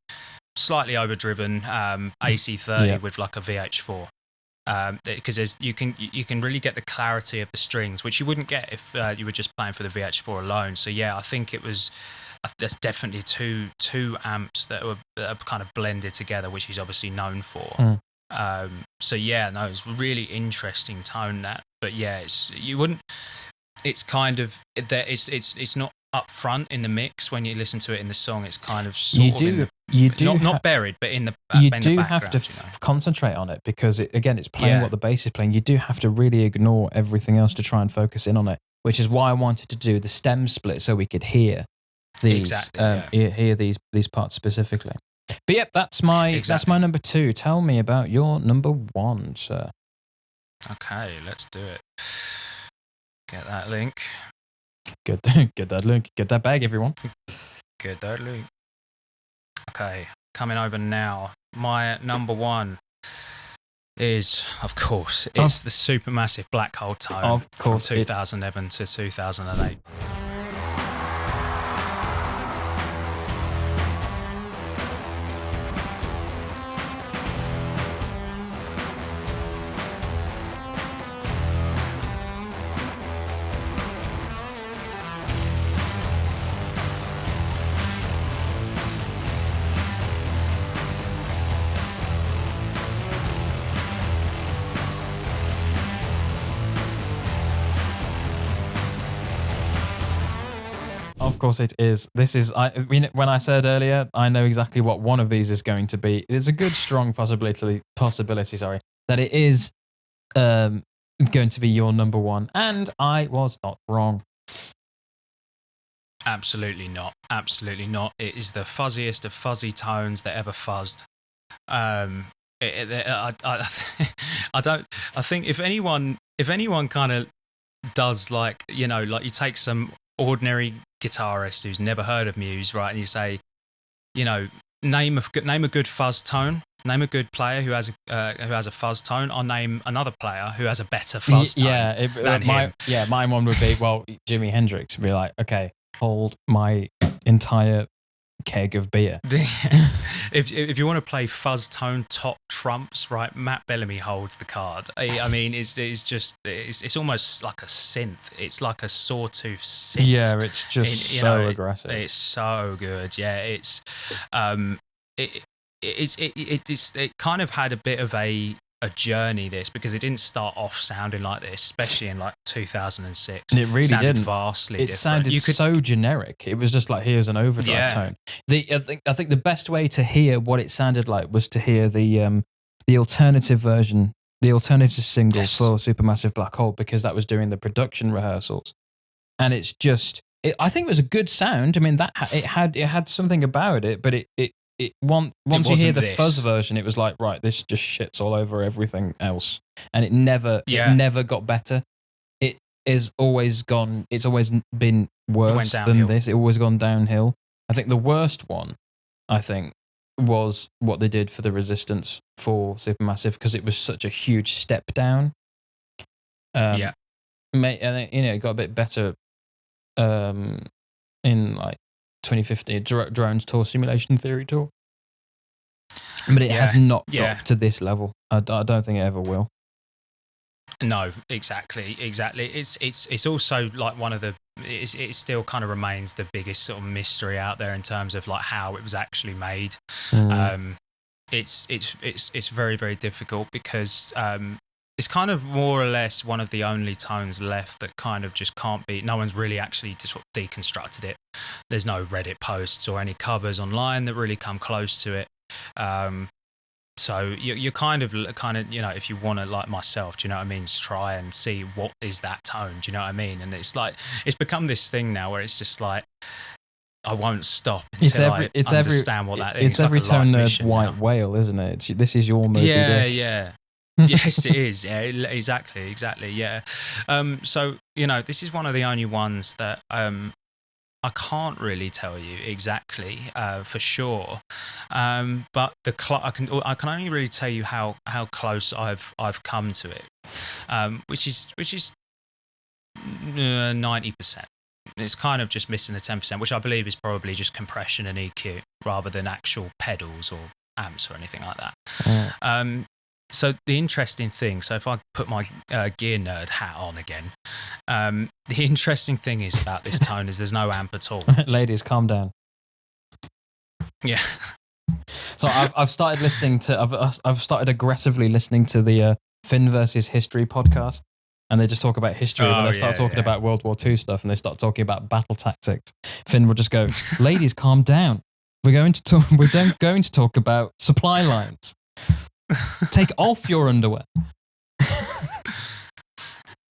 slightly overdriven AC30 with like a VH4. Because you can really get the clarity of the strings, which you wouldn't get if you were just playing for the VH4 alone. So yeah, I think there's definitely two amps that are kind of blended together, which he's obviously known for. So yeah, no, it's really interesting tone that. But yeah, it's kind of it's not up front in the mix when you listen to it in the song. It's kind of not buried, but in the you in do the have to concentrate on it because it's playing what the bass is playing. You do have to really ignore everything else to try and focus in on it, which is why I wanted to do the stem split so we could hear these hear these parts specifically. But yep, that's my number 2. Tell me about your number 1, sir. Okay, let's do it. Get that link. Get that link. Get that bag, everyone. Get that link. Okay, coming over now. My number 1 is, of course, the supermassive Black Hole tone from 2011 to 2008. Of course it is. This is, when I said earlier, I know exactly what one of these is going to be. There's a good, strong possibility, that it is going to be your number 1. And I was not wrong. Absolutely not. Absolutely not. It is the fuzziest of fuzzy tones that ever fuzzed. I think if anyone kind of does like you take some ordinary guitarist who's never heard of Muse, right, and you say, name a good fuzz tone, name a good player who has a fuzz tone. I'll name another player who has a better fuzz tone than him. Yeah, my one would be Jimi Hendrix would be like, okay, hold my entire keg of beer. If you want to play fuzz tone top trumps, right, Matt Bellamy holds the card. I mean, it's almost like a synth. It's like a sawtooth synth. Yeah, it's just aggressive. It's so good. Yeah, it kind of had a bit of a journey, this, because it didn't start off sounding like this, especially in like 2006. And it really didn't. Vastly different. It sounded so generic. It was just like, here's an overdrive tone. I think the best way to hear what it sounded like was to hear the alternative version, the alternative single for Supermassive Black Hole, because that was during the production rehearsals. And it's just, I think it was a good sound. I mean, it had something about it, but once you hear the fuzz version, it was like, right, this just shits all over everything else, and it never got better. It's always been worse than this. It always gone downhill. I think the worst one, was what they did for the Resistance for Supermassive, because it was such a huge step down. And it got a bit better in like 2015, Drones Tour, Simulation Theory Tour. But it has not got to this level. I don't think it ever will. No, exactly. It's also like one of the. It still kind of remains the biggest sort of mystery out there in terms of like how it was actually made. It's very, very difficult because it's kind of more or less one of the only tones left that kind of just can't be. No one's really actually just sort of deconstructed it. There's no Reddit posts or any covers online that really come close to it. So you're kind of if you want to, like myself, do you know what I mean, just try and see what is that tone, do you know what I mean? And it's like it's become this thing now where it's just like I won't stop until I understand what that is. It's every tone nerd's white whale, isn't it? This is your Moby Dick. Yeah. Yes, it is. Yeah, exactly. Yeah. So this is one of the only ones that I can't really tell you exactly for sure, but I can only really tell you how close I've come to it, which is 90%. It's kind of just missing the 10%, which I believe is probably just compression and EQ rather than actual pedals or amps or anything like that. So the interesting thing, so if I put my gear nerd hat on again, the interesting thing is about this tone is there's no amp at all. Ladies, calm down. Yeah. So I've started listening to I've started aggressively listening to the Finn versus History podcast, and they just talk about history. When they start talking about World War II stuff, and they start talking about battle tactics, Finn will just go, "Ladies, calm down. We're going to talk about supply lines. Take off your underwear."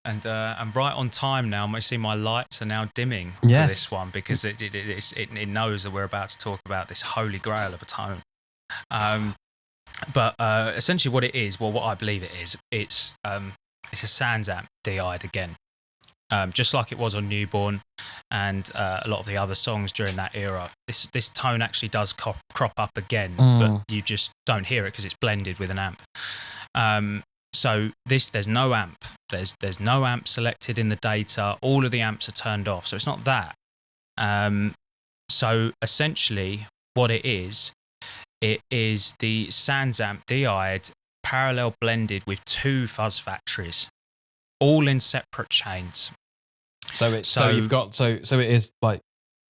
And right on time now. I see my lights are now dimming for this one because it knows that we're about to talk about this holy grail of a tone. But essentially, what it is, what I believe it is, it's a Sans amp DI'd again, just like it was on Newborn and a lot of the other songs during that era. This tone actually does crop up again, but you just don't hear it because it's blended with an amp. So there's no amp. There's no amp selected in the data. All of the amps are turned off. So it's not that. So essentially, what it is the Sans amp DI'd parallel blended with two fuzz factories, all in separate chains. So it is like,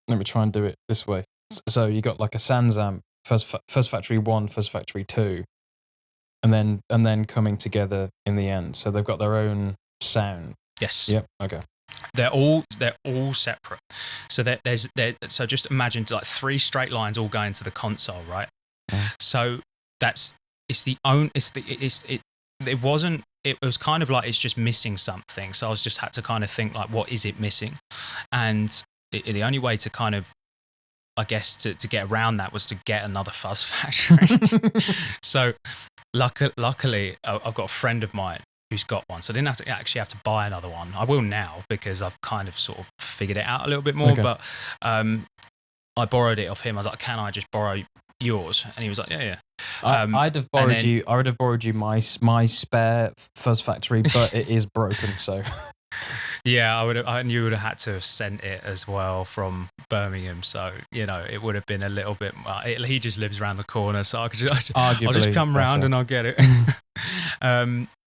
let me try and do it this way. So you got like a Sans amp, fuzz factory 1, fuzz factory 2. And then coming together in the end. So they've got their own sound. Yes. Yep. Okay. They're all separate. So so just imagine like 3 straight lines all going to the console, right? So it was kind of like it's just missing something. So I just had to kind of think like, what is it missing? And the only way to kind of, I guess, to get around that was to get another fuzz factory. So luckily, I've got a friend of mine who's got one, so I didn't have to buy another one. I will now because I've kind of sort of figured it out a little bit more. Okay. But I borrowed it off him. I was like, "Can I just borrow yours?" And he was like, "Yeah." I'd have borrowed you. I would have borrowed you my spare fuzz factory, but it is broken. So. Yeah, I knew you would have had to have sent it as well from Birmingham, so it would have been a little bit. He just lives around the corner, so I'll just come round and I'll get it.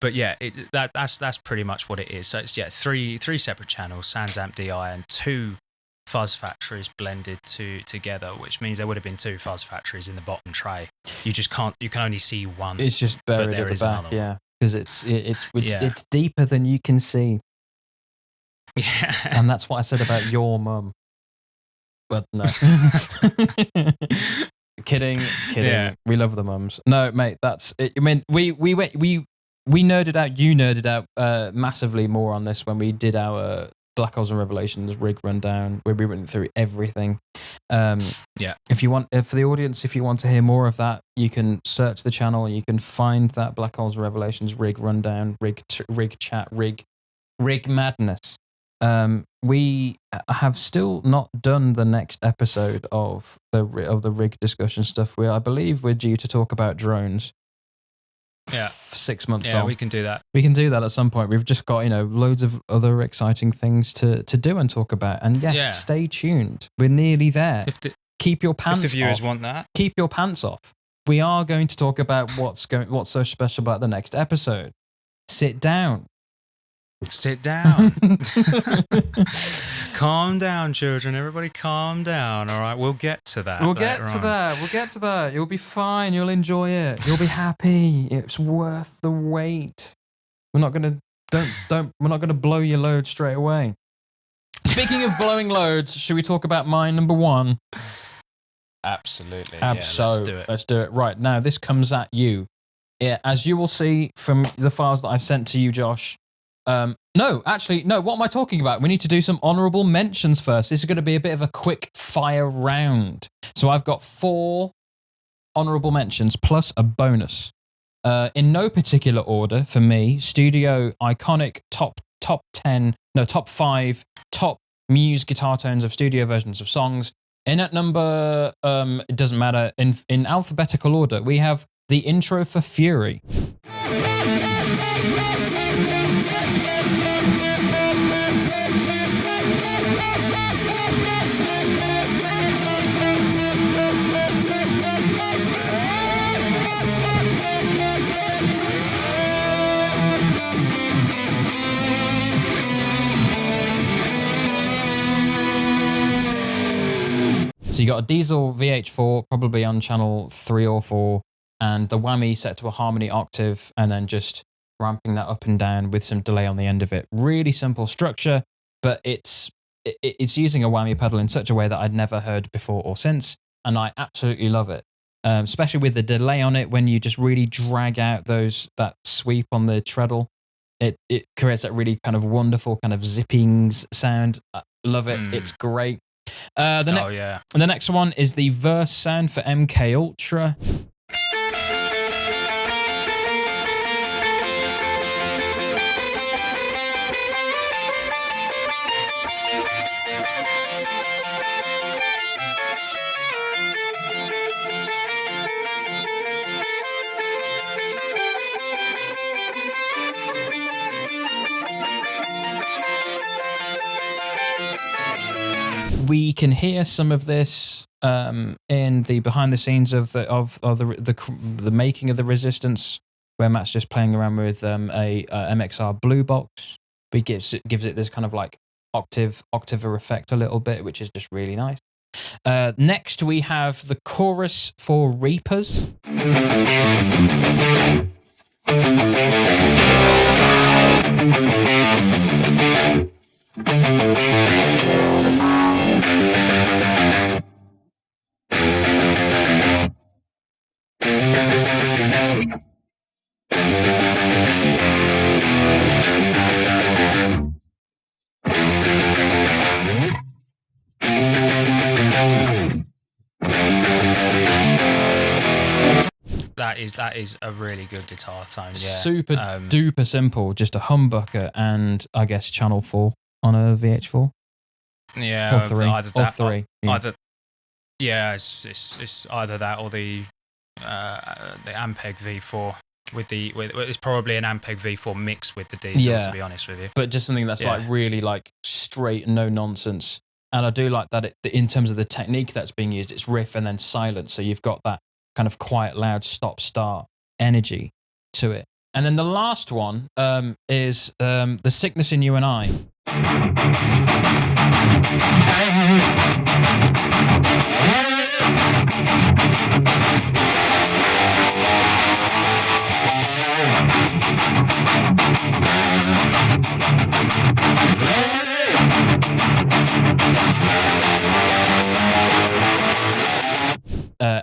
But yeah, that's pretty much what it is. So it's three separate channels, Sans amp DI, and 2 fuzz factories blended together, which means there would have been 2 fuzz factories in the bottom tray. You just can't. You can only see one. It's just buried at the back, yeah, because it's deeper than you can see. Yeah. And that's what I said about your mum. But no. Kidding. Yeah. We love the mums. No, mate, that's it. I mean, we nerded out, you nerded out massively more on this when we did our Black Holes and Revelations rig rundown, where we went through everything. If you want, for the audience, if you want to hear more of that, you can search the channel and you can find that Black Holes and Revelations rig rundown, rig chat, rig madness. We have still not done the next episode of the rig discussion stuff. I believe we're due to talk about drones. Yeah, 6 months on. Yeah, we can do that. We can do that at some point. We've just got loads of other exciting things to do and talk about. And stay tuned. We're nearly there. Keep your pants off. If the viewers want that, keep your pants off. We are going to talk about what's so special about the next episode. Sit down. Calm down, children. Everybody calm down. All right, we'll get to that. We'll get to that. You'll be fine. You'll enjoy it. You'll be happy. It's worth the wait. We're not gonna blow your load straight away. Speaking of blowing loads, should we talk about my number 1? Absolutely. Let's do it. Right, now this comes at you. Yeah, as you will see from the files that I've sent to you, Josh. No, what am I talking about? We need to do some honourable mentions first. This is going to be a bit of a quick fire round. So I've got 4 honourable mentions plus a bonus. In no particular order for me, studio iconic top 5 top Muse guitar tones of studio versions of songs. In at number, it doesn't matter. In alphabetical order, we have the intro for Fury. So you got a diesel VH4, probably on channel 3 or 4, and the whammy set to a harmony octave, and then just ramping that up and down with some delay on the end of it. Really simple structure, but it's using a whammy pedal in such a way that I'd never heard before or since, and I absolutely love it. Especially with the delay on it, when you just really drag out that sweep on the treadle, it creates that really kind of wonderful kind of zipping sound. I love it. It's great. The next one is the verse sound for MK Ultra. We can hear some of this in the behind the scenes of the making of the Resistance, where Matt's just playing around with a MXR Blue Box. But he gives it this kind of like octave effect a little bit, which is just really nice. Next, we have the chorus for Reapers. That is a really good guitar tone. Yeah. Super duper simple, just a humbucker and I guess channel 4 on a VH4. Yeah, or 3. Either that, or 3. It's either that or the Ampeg V4 it's probably an Ampeg V4 mixed with the diesel, to be honest with you. But just something that's like really like straight, no nonsense. And I do like that in terms of the technique that's being used, it's riff and then silence. So you've got that kind of quiet, loud, stop-start energy to it. And then the last one is The Sickness in You and I.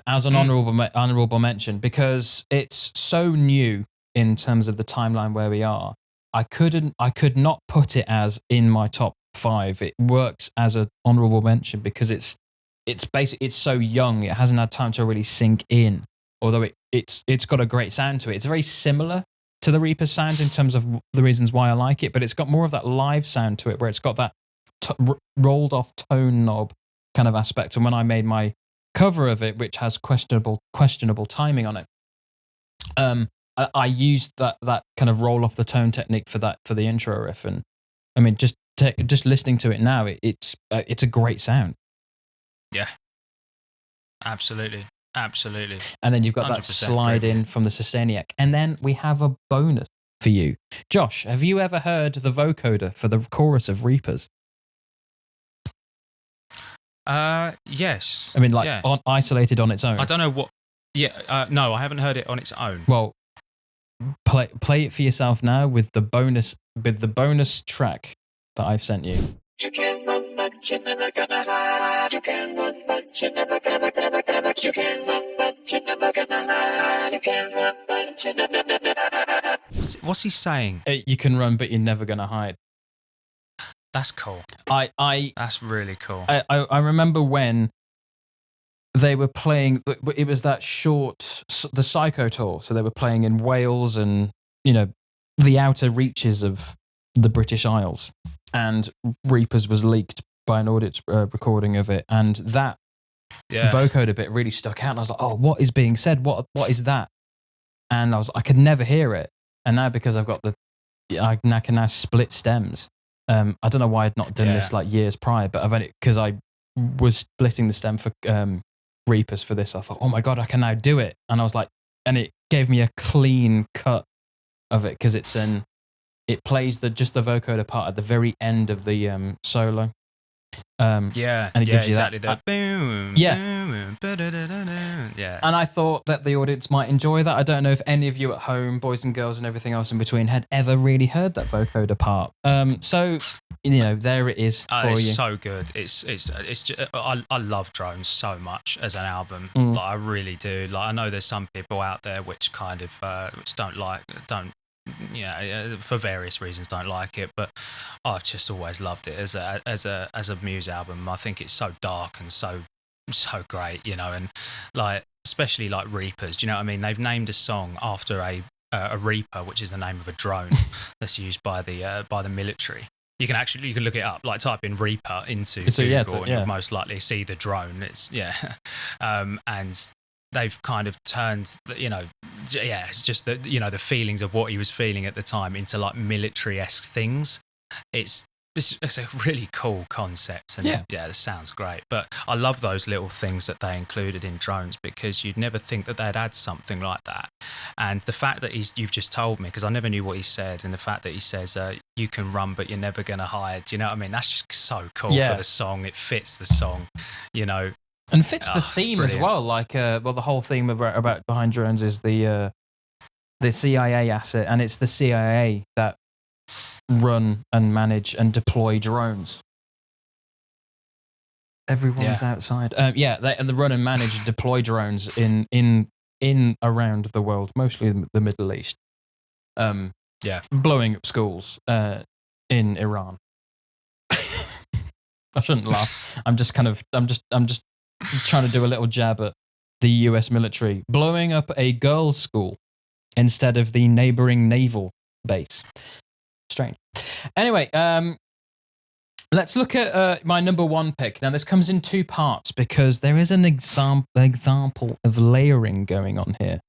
As an honourable mention, because it's so new in terms of the timeline where we are. I could not put it as in my top 5. It works as an honourable mention because it's basically it's so young. It hasn't had time to really sink in. Although it's got a great sound to it. It's very similar to the Reaper's sound in terms of the reasons why I like it, but it's got more of that live sound to it, where it's got that rolled off tone knob kind of aspect. And when I made my cover of it, which has questionable timing on it, I used that kind of roll off the tone technique for the intro riff, and I mean just listening to it now, it's a great sound. Yeah, absolutely. And then you've got that slide brilliant in from the Sustainiac, and then we have a bonus for you, Josh. Have you ever heard the vocoder for the chorus of Reapers? Yes. I mean, isolated on its own. I don't know what. Yeah, no, I haven't heard it on its own. Well, play it for yourself now with the bonus track that I've sent you. You can run, but you're never gonna hide. You can run, but you're never gonna. You can run, but you're never gonna hide. You can run, but you're never gonna. What's he saying? You can run, but you're never gonna hide. That's cool. That's really cool. I remember when they were playing. It was that short, the Psycho tour. So they were playing in Wales and the outer reaches of the British Isles. And Reapers was leaked by an audit recording of it, and that vocoder bit really stuck out. And I was like, "Oh, what is being said? What is that?" And I could never hear it. And now because I've got I can now split stems. I don't know why I'd not done this like years prior, but because I was splitting the stem for Reapers for this. I thought, "Oh my god, I can now do it!" And I was like, and it gave me a clean cut of it because it plays just the vocoder part at the very end of the solo. And it gives you exactly that boom. Yeah. And I thought that the audience might enjoy that. I don't know if any of you at home, boys and girls and everything else in between, had ever really heard that vocoder part. So there it is for it's you. So good. It's just, I love Drones so much as an album. Like I really do. Like I know there's some people out there which kind of which don't for various reasons don't like it, but I've just always loved it as a Muse album. I think it's so dark and so great, and like especially like Reapers. Do you know what I mean? They've named a song after a Reaper, which is the name of a drone that's used by the military. You can look it up, like type in Reaper into Google, and you'll most likely see the drone. It's and they've kind of turned, it's just the feelings of what he was feeling at the time into like military-esque things. It's a really cool concept, and it sounds great. But I love those little things that they included in Drones because you'd never think that they'd add something like that. And the fact that you've just told me, because I never knew what he said, and the fact that he says, "You can run, but you're never going to hide." You know what I mean? That's just so cool for the song. It fits the song, And fits the theme brilliant. as well. Like, the whole theme about behind Drones is the CIA asset, and it's the CIA that run and manage and deploy drones. Everyone's outside. They run and manage and deploy drones in around the world, mostly the Middle East. Blowing up schools in Iran. I shouldn't laugh. I'm just trying to do a little jab at the US military blowing up a girls' school instead of the neighboring naval base. Strange. Anyway, let's look at my number one pick. Now, this comes in two parts because there is an example of layering going on here.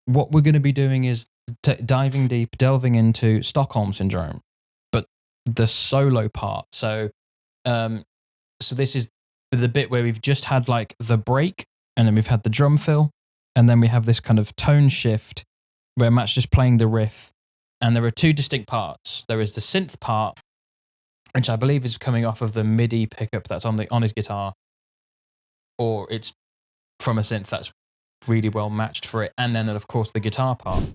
What we're going to be doing is delving into Stockholm Syndrome, but the solo part. So this is the bit where we've just had like the break, and then we've had the drum fill, and then we have this kind of tone shift where Matt's just playing the riff. And there are two distinct parts. There is the synth part, which I believe is coming off of the MIDI pickup that's on his guitar, or it's from a synth that's really well matched for it. And then, of course, the guitar part.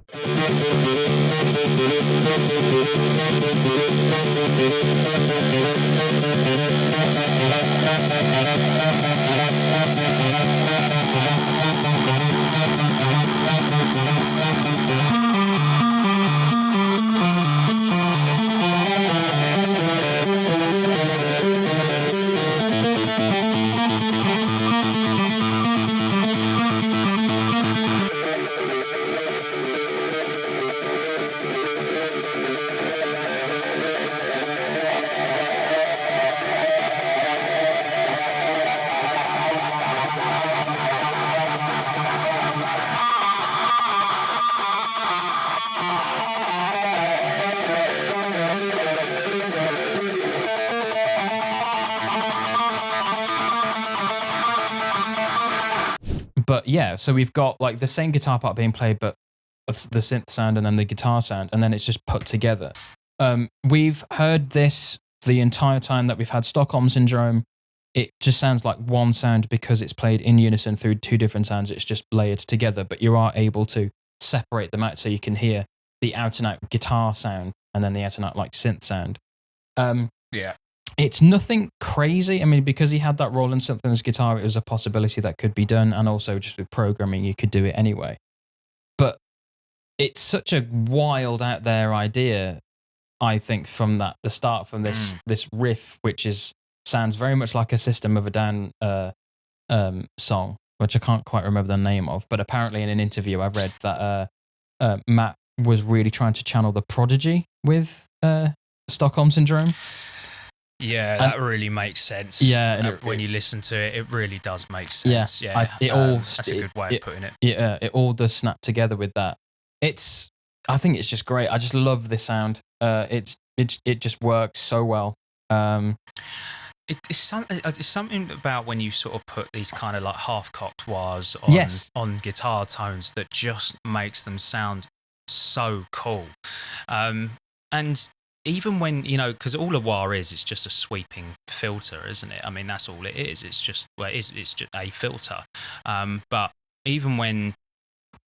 But yeah, so we've got like the same guitar part being played, but the synth sound and then the guitar sound, and then it's just put together. We've heard this the entire time that we've had Stockholm Syndrome. It just sounds like one sound because it's played in unison through two different sounds. It's just layered together, but you are able to separate them out so you can hear the out and out guitar sound and then the out and out like synth sound. It's nothing crazy. I mean, because he had that Roland synth in his guitar, it was a possibility that could be done. And also just with programming, you could do it anyway. But it's such a wild out there idea, I think, from the start, from this riff, which sounds very much like a System of a Down song, which I can't quite remember the name of, but apparently in an interview I've read that Matt was really trying to channel the Prodigy with Stockholm Syndrome. Yeah, that really makes sense. Yeah, and when you listen to it, it really does make sense. Yeah, that's a good way of putting it. Yeah, it all does snap together with that. I think it's just great. I just love this sound. It just works so well. It's something about when you sort of put these kind of like half-cocked wahs on guitar tones that just makes them sound so cool. And even when, because all a wah is, it's just a sweeping filter, isn't it? I mean, that's all it is. It's just it's just a filter. But even when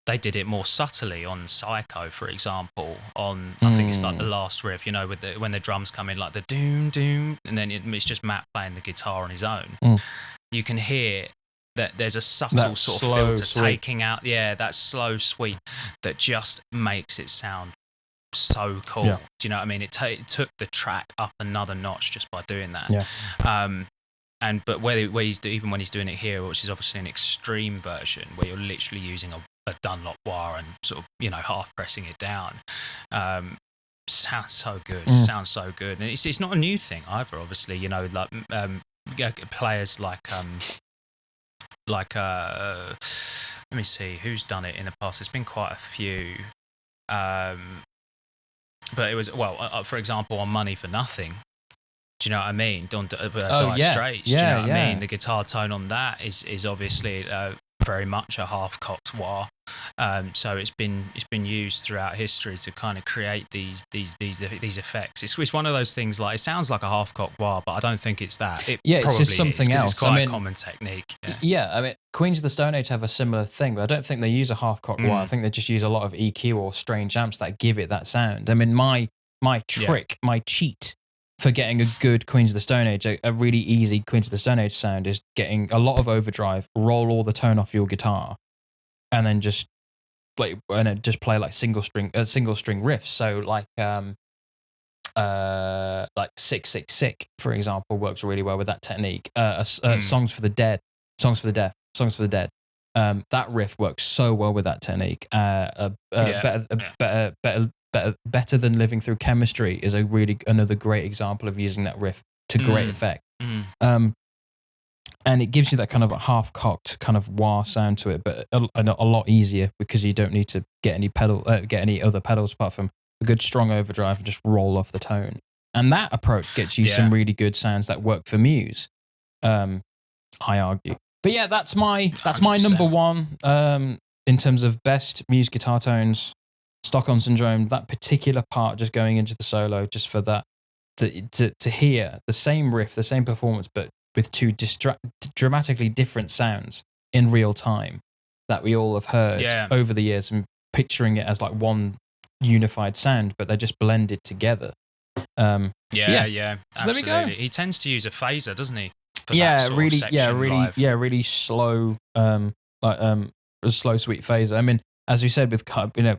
they did it more subtly on Psycho, for example, I think it's like the last riff, with when the drums come in, like the doom doom, and then it's just Matt playing the guitar on his own. You can hear that there's a subtle sort of filter taking out, that slow sweep that just makes it sound so cool. Do you know what I mean? It took the track up another notch just by doing that. But even when he's doing it here, which is obviously an extreme version where you're literally using a Dunlop wah and sort of half pressing it down, sounds so good. Sounds so good, and it's not a new thing either. Obviously, like players like let me see who's done it in the past. There's been quite a few. But it was, for example, on Money for Nothing. Do you know what I mean? Dire Straits. Do you know what I mean? The guitar tone on that is obviously very much a half-cocked wah. So it's been used throughout history to kind of create these effects. It's one of those things, like, it sounds like a half-cocked wah, but I don't think it's that. It's just something else. It's quite a common technique. Yeah, I mean, Queens of the Stone Age have a similar thing, but I don't think they use a half-cocked wah. I think they just use a lot of EQ or strange amps that give it that sound. I mean, my trick, my cheat for getting a good Queens of the Stone Age, a really easy Queens of the Stone Age sound, is getting a lot of overdrive, roll all the tone off your guitar, and then just play like single string riffs. So like 666, for example, works really well with that technique. Songs for the Dead. That riff works so well with that technique. Better Than Living Through Chemistry is another great example of using that riff to great effect. And it gives you that kind of a half-cocked kind of wah sound to it, but a lot easier because you don't need to get any other pedals apart from a good strong overdrive and just roll off the tone. And that approach gets you some really good sounds that work for Muse, I argue. But yeah, that's my 100%. number one in terms of best Muse guitar tones. Stockholm Syndrome, that particular part, just going into the solo, just for that, to hear the same riff, the same performance, but with two dramatically different sounds in real time that we all have heard over the years, and picturing it as like one unified sound, but they're just blended together. Yeah, So absolutely. there we go. He tends to use a phaser, doesn't he? Really slow, a slow, sweet phaser. I mean, as you said, with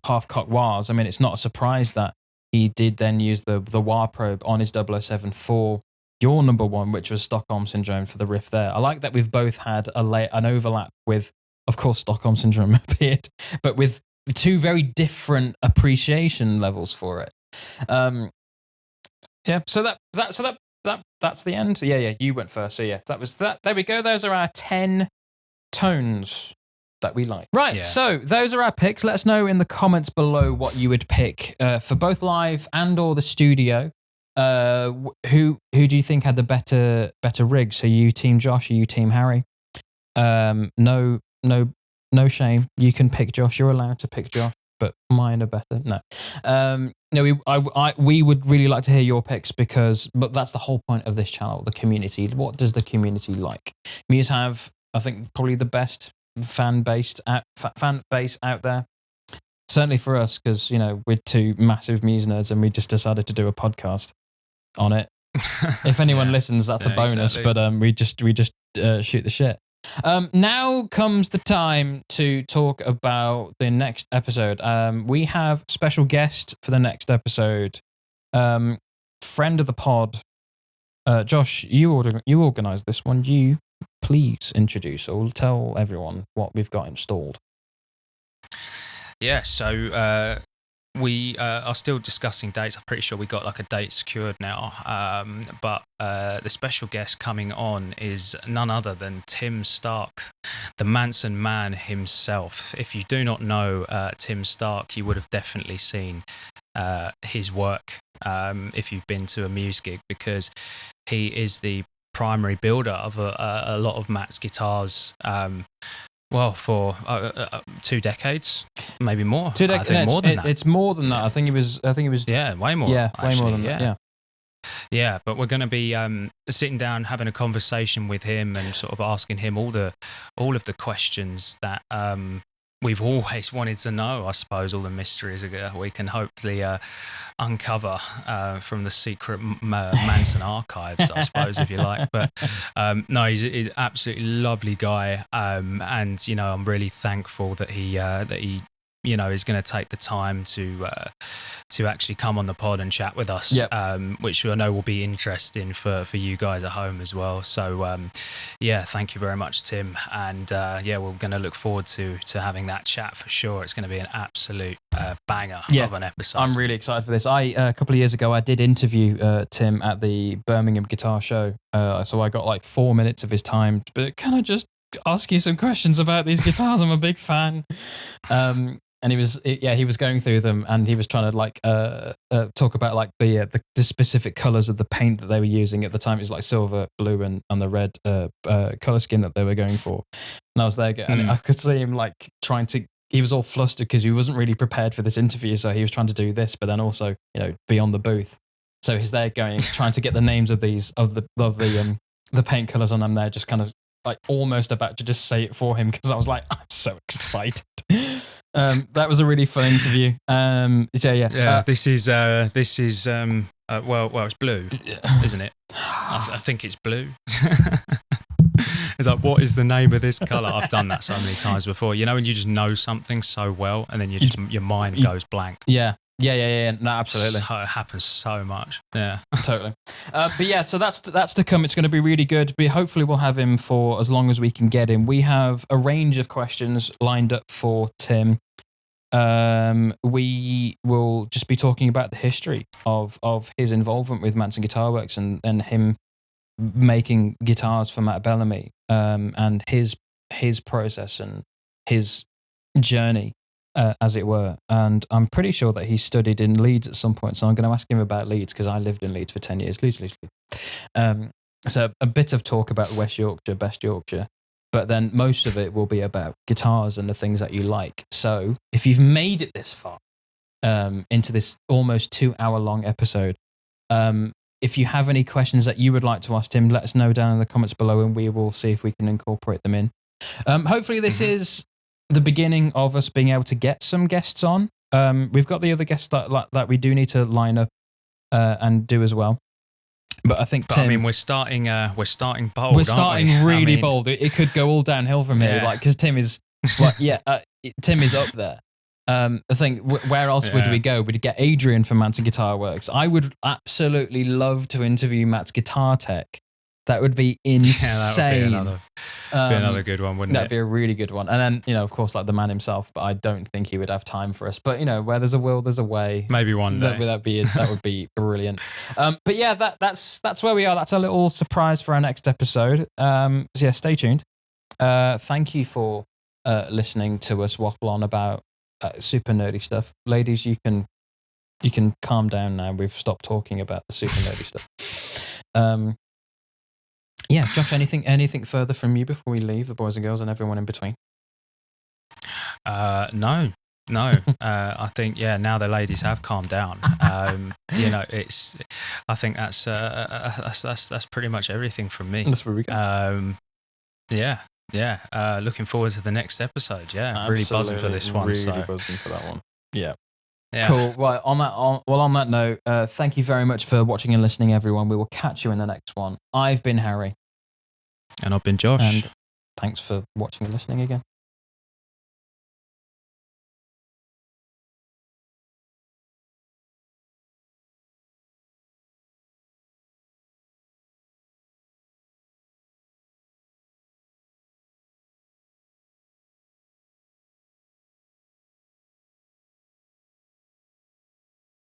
half-cocked wahs, I mean, it's not a surprise that he did then use the wah probe on his 007 for your number one, which was Stockholm Syndrome, for the riff there. I like that we've both had an overlap with, of course, Stockholm Syndrome appeared, but with two very different appreciation levels for it. So that's the end. Yeah, you went first. So yeah, that was that. There we go. Those are our 10 tones that we like. Right, so those are our picks. Let us know in the comments below what you would pick for both live and or the studio. Who do you think had the better rigs? Are you Team Josh? Are you Team Harry? No shame. You can pick Josh. You're allowed to pick Josh, but mine are better. No. We would really like to hear your picks but that's the whole point of this channel, the community. What does the community like? Muse have, I think, probably the best fan base out there. Certainly for us, because we're two massive Muse nerds, and we just decided to do a podcast on it. If anyone listens, that's a bonus. Exactly. But we just shoot the shit. Now comes the time to talk about the next episode. We have special guest for the next episode. Friend of the pod, Josh. You organized this one. You please introduce or tell everyone what we've got installed. Yeah, so we are still discussing dates. I'm pretty sure we got like a date secured now. But the special guest coming on is none other than Tim Stark, the Manson man himself. If you do not know Tim Stark, you would have definitely seen his work if you've been to a Muse gig, because he is the primary builder of a lot of Matt's guitars. Well, for 2 decades, maybe more. 2 decades. I think more than that. It's more than that. I think it was. Yeah, way more. Yeah, actually, way more than that. Yeah. Yeah, but we're going to be sitting down, having a conversation with him, and sort of asking him all of the questions that we've always wanted to know. I suppose all the mysteries we can hopefully uncover from the secret Manson archives, I suppose, if you like. But no, he's an absolutely lovely guy, and I'm really thankful that he is going to take the time to actually come on the pod and chat with us, which I know will be interesting for you guys at home as well. So thank you very much, Tim, and we're going to look forward to having that chat for sure. It's going to be an absolute banger of an episode. I'm really excited for this. A couple of years ago I did interview Tim at the Birmingham Guitar Show, so I got like 4 minutes of his time, but can I just ask you some questions about these guitars? I'm a big fan. And he was going through them, and he was trying to talk about like the specific colors of the paint that they were using at the time. It was like silver, blue, and the red color scheme that they were going for. And I was there, and I could see him like trying to. He was all flustered because he wasn't really prepared for this interview, so he was trying to do this, but then also be on the booth. So he's there trying to get the names of these of the paint colors on them. There, just kind of like almost about to just say it for him, because I was like, I'm so excited. That was a really fun interview. This is it's blue, isn't it? I think it's blue. It's like, what is the name of this color? I've done that so many times before. When you just know something so well, and then your mind goes blank. Yeah. No, absolutely. So it happens so much. Yeah, totally. So that's to come. It's going to be really good. Hopefully we'll have him for as long as we can get him. We have a range of questions lined up for Tim. We will just be talking about the history of his involvement with Manson Guitar Works and him making guitars for Matt Bellamy, and his process and his journey, as it were. And I'm pretty sure that he studied in Leeds at some point, so I'm going to ask him about Leeds, because I lived in Leeds for 10 years. Leeds. So a bit of talk about West Yorkshire, Best Yorkshire, but then most of it will be about guitars and the things that you like. So if you've made it this far into this almost 2-hour long episode, if you have any questions that you would like to ask Tim, let us know down in the comments below, and we will see if we can incorporate them in. Hopefully this is the beginning of us being able to get some guests on. We've got the other guests that we do need to line up and do as well. But I think Tim, we're starting bold. We're starting really bold. It could go all downhill from here, because Tim is, Tim is up there. I think where else would we go? We'd get Adrian from Manson Guitar Works. I would absolutely love to interview Matt's guitar tech. That would be insane. Yeah, that would be another good one, wouldn't it? That'd be a really good one. And then, of course, like the man himself, but I don't think he would have time for us. But, where there's a will, there's a way. Maybe one day. That would be brilliant. But yeah, that's where we are. That's a little surprise for our next episode. Stay tuned. Thank you for listening to us waffle on about super nerdy stuff. Ladies, you can calm down now. We've stopped talking about the super nerdy stuff. Josh, anything further from you before we leave the boys and girls and everyone in between? No. I think now the ladies have calmed down. It's. I think that's pretty much everything from me. That's where we go. Looking forward to the next episode. Yeah, really buzzing for this one. Really buzzing for that one. Yeah. Cool. Right. On that note, thank you very much for watching and listening, everyone. We will catch you in the next one. I've been Harry. And I've been Josh. And thanks for watching and listening again.